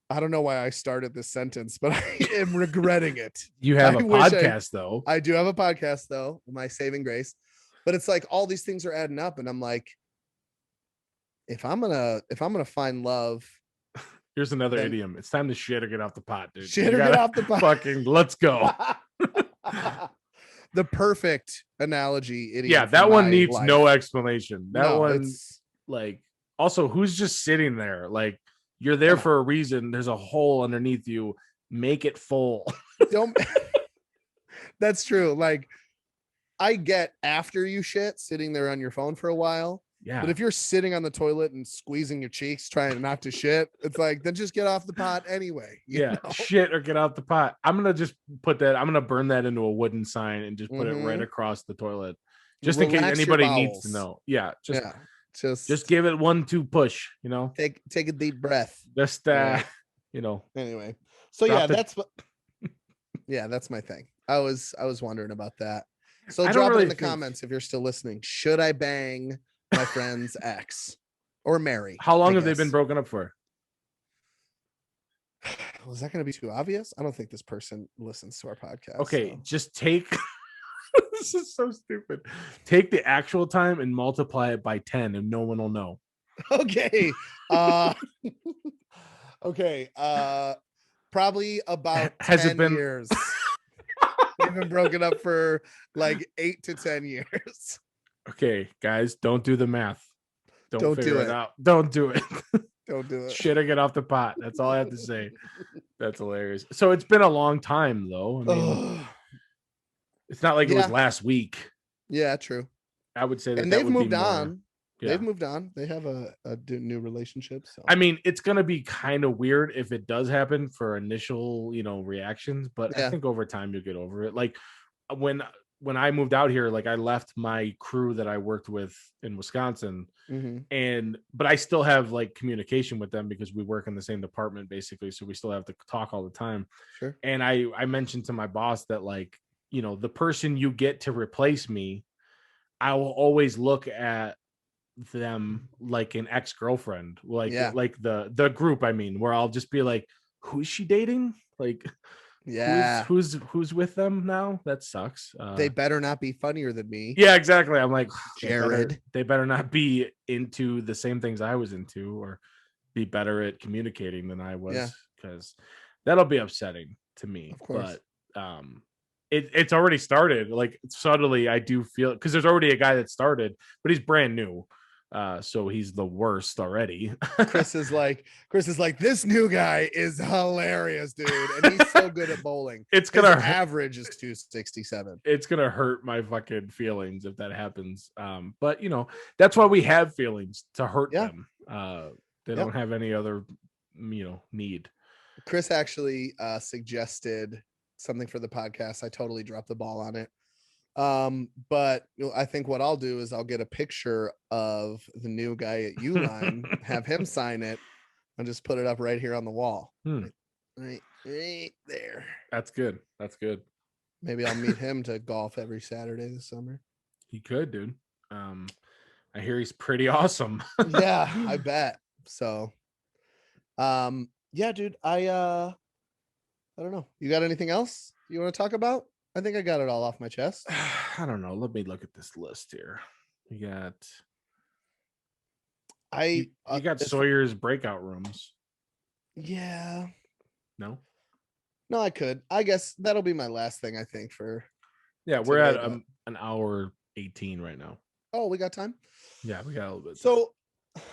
I don't know why I started this sentence, but I am regretting it. You have a podcast, though. I do have a podcast, though. My saving grace. But it's like all these things are adding up, and I'm like, if I'm gonna find love. Here's another idiom. It's time to shit or get off the pot, dude. Shit or get off the pot. Fucking let's go. The perfect analogy, idiom. Yeah, that one needs no explanation. That one's like, also, who's just sitting there? Like, you're there for a reason. There's a hole underneath you. Make it full. Don't. That's true. Like, I get after you shit sitting there on your phone for a while. Yeah. But if you're sitting on the toilet and squeezing your cheeks trying not to shit, it's like, then just get off the pot anyway. Yeah. Know? Shit or get off the pot. I'm going to just put that. I'm going to burn that into a wooden sign and just put it right across the toilet. Just in case anybody needs to know. Yeah. Just give it 1-2 push, you know, take a deep breath. Just, you know, anyway. So yeah, that's my thing. I was wondering about that. So I don't drop it really in the think- comments if you're still listening. Should I bang my friend's ex or marry? How long I have they been guess. broken up for? Was that going to be too obvious? I don't think this person listens to our podcast. Okay, so. just take this is so stupid. Take the actual time and multiply it by 10 and no one will know. Okay. Okay. Probably about Has it 10 been- years. They've been broken up for like 8 to 10 years. Okay, guys, don't do the math. Don't figure do it it. out. Don't do it. Don't do it. Shit, I get off the pot. That's all I have to say. That's hilarious. So it's been a long time though. I mean, it's not like it was last week. Yeah, true. I would say that And that they've would moved be more, on. yeah. They've moved on. They have a new relationship. So I mean, it's gonna be kind of weird if it does happen for initial, reactions, but I think over time you'll get over it. Like when I moved out here, like I left my crew that I worked with in Wisconsin, but I still have like communication with them because we work in the same department basically, so we still have to talk all the time. Sure. And I mentioned to my boss that like, the person you get to replace me, I will always look at them like an ex-girlfriend, like the group, I mean, where I'll just be like, who's she dating? Like, who's with them now? That sucks. They better not be funnier than me. Yeah, exactly. I'm like, Jared. They better not be into the same things I was into or be better at communicating than I was, because that'll be upsetting to me. Of course. But it's already started. Like subtly, I do feel, because there's already a guy that started, but he's brand new. So he's the worst already. Chris is like, this new guy is hilarious, dude. And he's so good at bowling. His average is 267. It's gonna hurt my fucking feelings if that happens. But that's why we have feelings, to hurt them. They don't have any other need. Chris actually suggested something for the podcast. I totally dropped the ball on it. But I think what I'll do is I'll get a picture of the new guy at Uline, have him sign it, and just put it up right here on the wall. Right there. That's good. Maybe I'll meet him to golf every Saturday this summer. He could, dude. I hear he's pretty awesome. Yeah, I bet. So yeah, dude, I don't know. You got anything else you want to talk about? I think I got it all off my chest. I don't know. Let me look at this list here. You got you got Sawyer's breakout rooms. Yeah. No, I could. I guess that'll be my last thing, I think, for we're at an hour 18 right now. Oh, we got time? Yeah, we got a little bit. So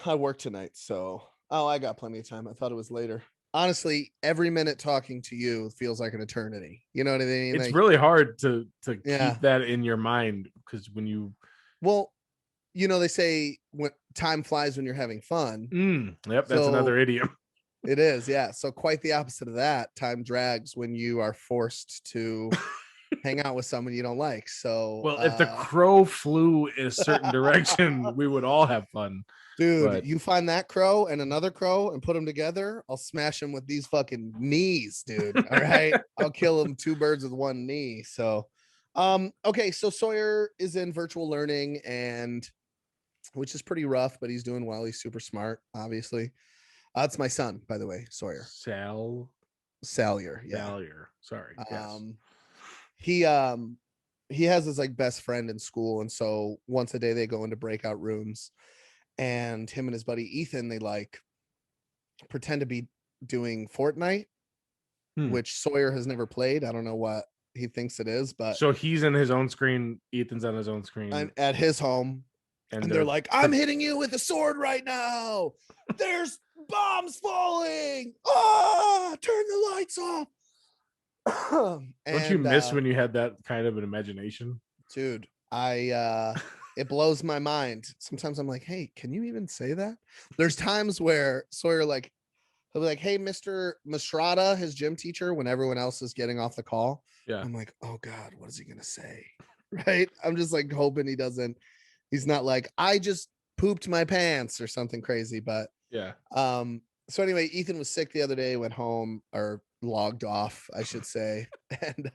I work tonight, so I got plenty of time. I thought it was later. Honestly, every minute talking to you feels like an eternity. You know what I mean? It's really hard to keep that in your mind, because when you they say when time flies when you're having fun. Yep, that's another idiom. It is, yeah. So quite the opposite of that. Time drags when you are forced to hang out with someone you don't like. So if the crow flew in a certain direction, we would all have fun. Dude, you find that crow and another crow and put them together, I'll smash them with these fucking knees, dude. All right. I'll kill them 2 birds with 1 knee. So, okay. So Sawyer is in virtual learning, and which is pretty rough, but he's doing well. He's super smart, obviously. That's my son, by the way, Sawyer. Salyer. Yeah. Salyer. Sorry. Yes. He has his like best friend in school. And so once a day they go into breakout rooms. And him and his buddy Ethan, they like pretend to be doing Fortnite, which Sawyer has never played. I don't know what he thinks it is, but so he's in his own screen, Ethan's on his own screen, and at his home, and they're like, "I'm hitting you with a sword right now. There's bombs falling. Turn the lights off." Don't you miss when you had that kind of an imagination, dude? It blows my mind. Sometimes I'm like, hey, can you even say that? There's times where Sawyer, like, he'll be like, hey, Mr. Masrada, his gym teacher, when everyone else is getting off the call. Yeah. I'm like, oh God, what is he gonna say? Right. I'm just like hoping he's not like, I just pooped my pants or something crazy. But yeah. So anyway, Ethan was sick the other day, went home, or logged off, I should say. And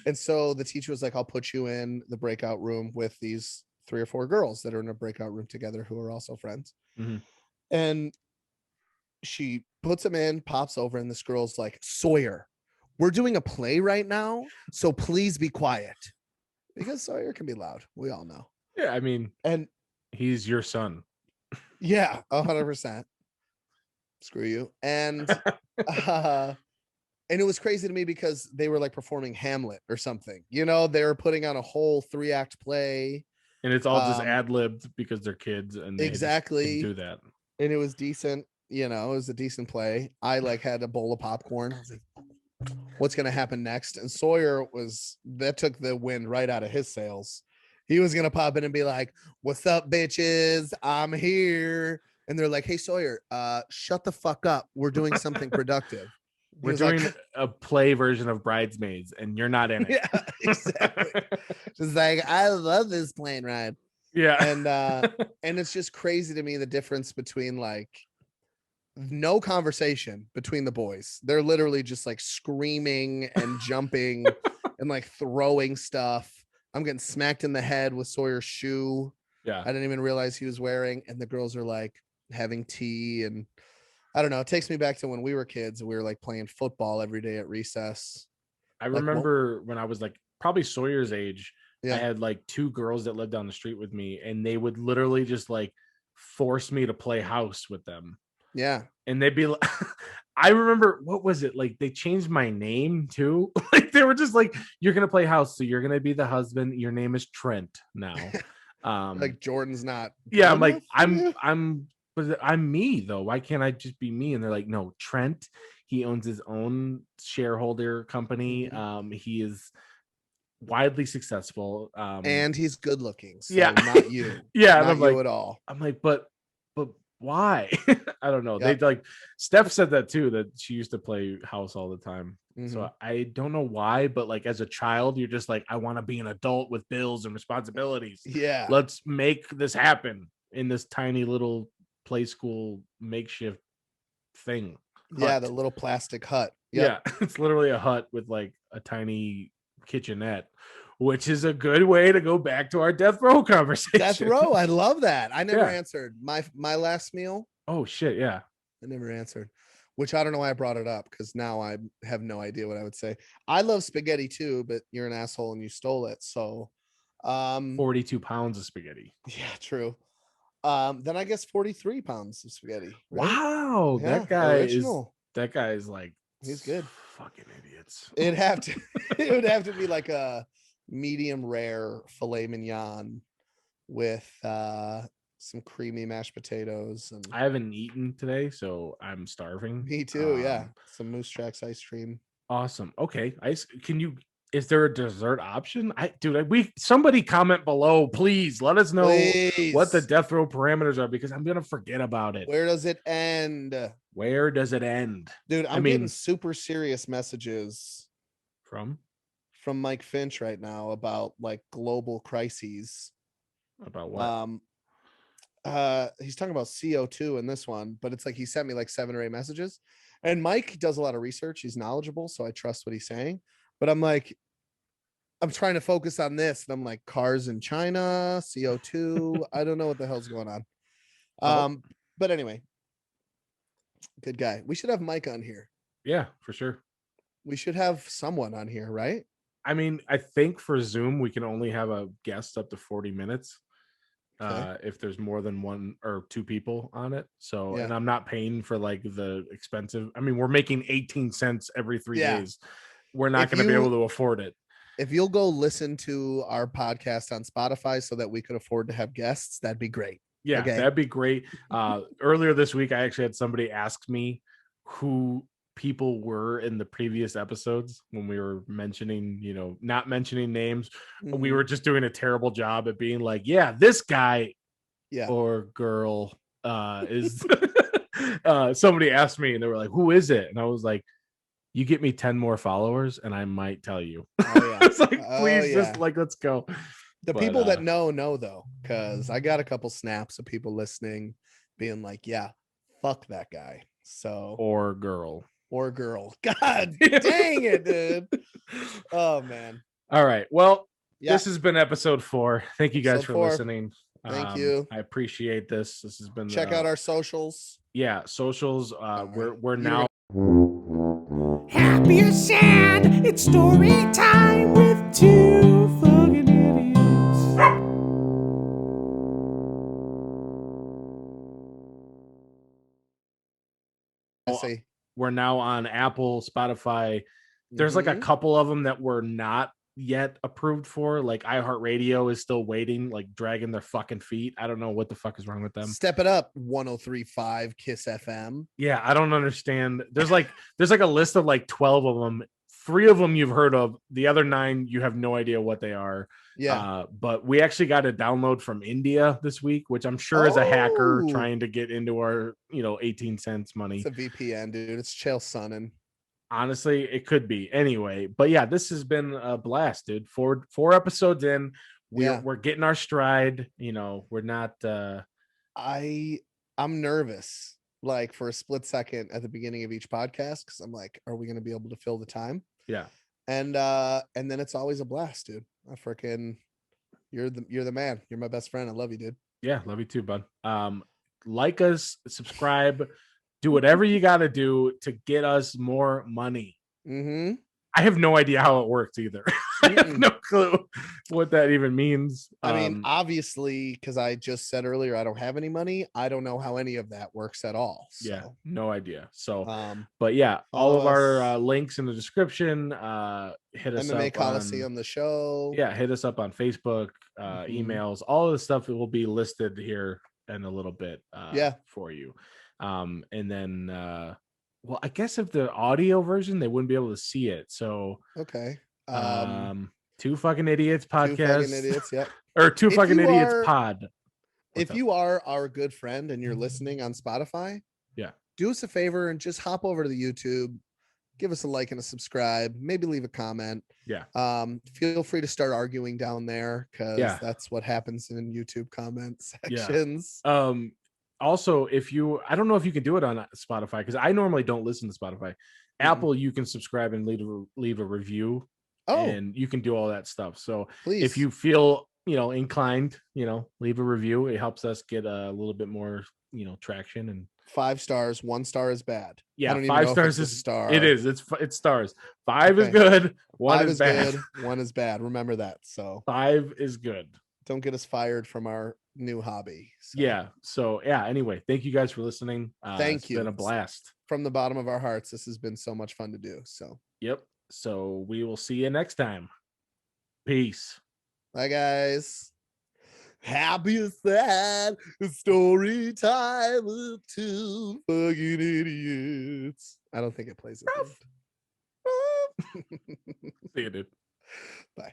And so the teacher was like, I'll put you in the breakout room with these 3 or 4 girls that are in a breakout room together who are also friends. Mhm. And she puts him in, pops over, and this girl's like, Sawyer, we're doing a play right now, so please be quiet. Because Sawyer can be loud. We all know. Yeah, I mean, And he's your son. yeah, 100%. Screw you. And it was crazy to me because they were like performing Hamlet or something. You know, they were putting on a whole 3-act play. And it's all just ad-libbed because they're kids and they just can do that. And it was decent. You know, it was a decent play. I like had a bowl of popcorn. I was like, what's going to happen next? And Sawyer took the wind right out of his sails. He was going to pop in and be like, what's up, bitches? I'm here. And they're like, hey, Sawyer, shut the fuck up. We're doing something productive. We're doing a play version of Bridesmaids and you're not in it. Yeah, exactly. Just like, I love this plane ride. Yeah. And it's just crazy to me, the difference between like no conversation between the boys. They're literally just like screaming and jumping and like throwing stuff. I'm getting smacked in the head with Sawyer's shoe. Yeah. I didn't even realize he was wearing. And the girls are like having tea. And I don't know. It takes me back to when we were kids and we were like playing football every day at recess. I remember when I was like probably Sawyer's age, Yeah. I had like 2 girls that lived down the street with me and they would literally just like force me to play house with them. Yeah. And they'd be like, I remember, what was it? Like they changed my name too. Like they were just like, you're going to play house. So you're going to be the husband. Your name is Trent now. Like Jordan's not. Yeah. I'm like, I'm me though. Why can't I just be me? And they're like, no, Trent, he owns his own shareholder company. He is widely successful. And he's good looking. So yeah. Not you. Yeah. Not I'm you like, at all. I'm like, but why? I don't know. Yep. They like Steph said that too, that she used to play house all the time. Mm-hmm. So I don't know why, but like as a child, you're just like, I want to be an adult with bills and responsibilities. Yeah. Let's make this happen in this tiny little play school makeshift thing. Yeah, Hut. the little plastic hut. Yep. Yeah, it's literally a hut with like a tiny kitchenette, which is a good way to go back to our death row conversation. Death row, I love that. I never answered my last meal. Oh shit, yeah. I never answered, which I don't know why I brought it up because now I have no idea what I would say. I love spaghetti too, but you're an asshole and you stole it. So 42 pounds of spaghetti. Yeah, true. Then I guess 43 pounds of spaghetti. Right? Wow, Yeah, that guy is like, he's good. Fucking idiots. It would have to be like a medium rare filet mignon with some creamy mashed potatoes. And I haven't eaten today, so I'm starving. Me too. Yeah, some Moose Tracks ice cream. Awesome. Okay, is there a dessert option? Somebody comment below, please. Let us know what the death row parameters are because I'm gonna forget about it. Where does it end? Dude, I'm getting super serious messages from Mike Finch right now about like global crises. About what? He's talking about CO2 in this one, but it's like he sent me like 7 or 8 messages. And Mike does a lot of research. He's knowledgeable, so I trust what he's saying. But I'm like, I'm trying to focus on this. And I'm like, cars in China, CO2. I don't know what the hell's going on. But anyway, good guy. We should have Mike on here. Yeah, for sure. We should have someone on here, right? I mean, I think for Zoom, we can only have a guest up to 40 minutes. If there's more than 1 or 2 people on it. So, and I'm not paying for like the expensive. I mean, we're making 18 cents every 3 days. We're not going to be able to afford it. If you'll go listen to our podcast on Spotify so that we could afford to have guests, that'd be great. Yeah, okay. That'd be great. Earlier this week, I actually had somebody ask me who people were in the previous episodes when we were mentioning, not mentioning names. Mm-hmm. We were just doing a terrible job at being like, yeah, this guy or girl is somebody asked me and they were like, who is it? And I was like, you get me 10 more followers and I might tell you. Oh, yeah. It's like, please just like, let's go. People that know though, because I got a couple snaps of people listening being like, yeah, fuck that guy. So or girl. or girl. God dang it, dude. Oh man. All right. Well, Yeah. this has been episode 4. Thank you guys Episode for 4. listening. Thank you. I appreciate this. This has been Check out our socials. Yeah, socials. Sorry. We're now Happy or sad, it's story time with 2 fucking idiots. I see. we're now on Apple, Spotify. There's like a Mhm. couple of them that we're not yet approved for. Like iHeartRadio is still waiting, like dragging their fucking feet. I don't know what the fuck is wrong with them. Step it up. 103.5 Kiss FM. Yeah, I don't understand. There's like a list of like 12 of them. 3 of them you've heard of. The other 9 you have no idea what they are. Yeah. But we actually got a download from India this week, which I'm sure is a hacker Oh. trying to get into our 18 cents money. It's a VPN, dude. It's Chael Sonnen. Honestly, it could be. Anyway, but yeah, this has been a blast, dude. 4 episodes in, we're getting our stride. We're not I'm nervous, like for a split second at the beginning of each podcast, because I'm like, are we gonna be able to fill the time? Yeah. And then it's always a blast, dude. I freaking you're the man. You're my best friend. I love you, dude. Yeah, love you too, bud. Like us, subscribe, do whatever you got to do to get us more money. Mm-hmm. I have no idea how it works either. I have no clue what that even means. I mean, obviously, because I just said earlier I don't have any money. I don't know how any of that works at all. So. Yeah, no idea. So, but yeah, all of our links in the description. Hit us MMA up Coliseum, the show. Yeah, hit us up on Facebook, emails, all of the stuff that will be listed here in a little bit. For you. And then well, I guess if the audio version, they wouldn't be able to see it. So okay. 2 fucking idiots podcast. 2 fucking idiots, yep. Or 2 fucking idiots pod. If you are our good friend and you're listening on Spotify, do us a favor and just hop over to the YouTube, give us a like and a subscribe, maybe leave a comment. Feel free to start arguing down there, because that's what happens in YouTube comment sections. Also, I don't know if you can do it on Spotify, because I normally don't listen to Spotify. Apple, you can subscribe and leave a review. And you can do all that stuff. So please, if you feel inclined, leave a review. It helps us get a little bit more traction. And 5 stars, 1 star is bad. Yeah, I don't 5 even know stars if it's is a star. It is. It's stars. 5 is good. 1 is bad. Good, 1 is bad. Remember that. So 5 is good. Don't get us fired from our new hobby. So anyway, thank you guys for listening. Thank you. It's been a blast. From the bottom of our hearts, this has been so much fun to do. So yep. So we will see you next time. Peace. Bye, guys. Happy or sad, story time with 2 fucking idiots. I don't think it plays it. See you, dude. Bye.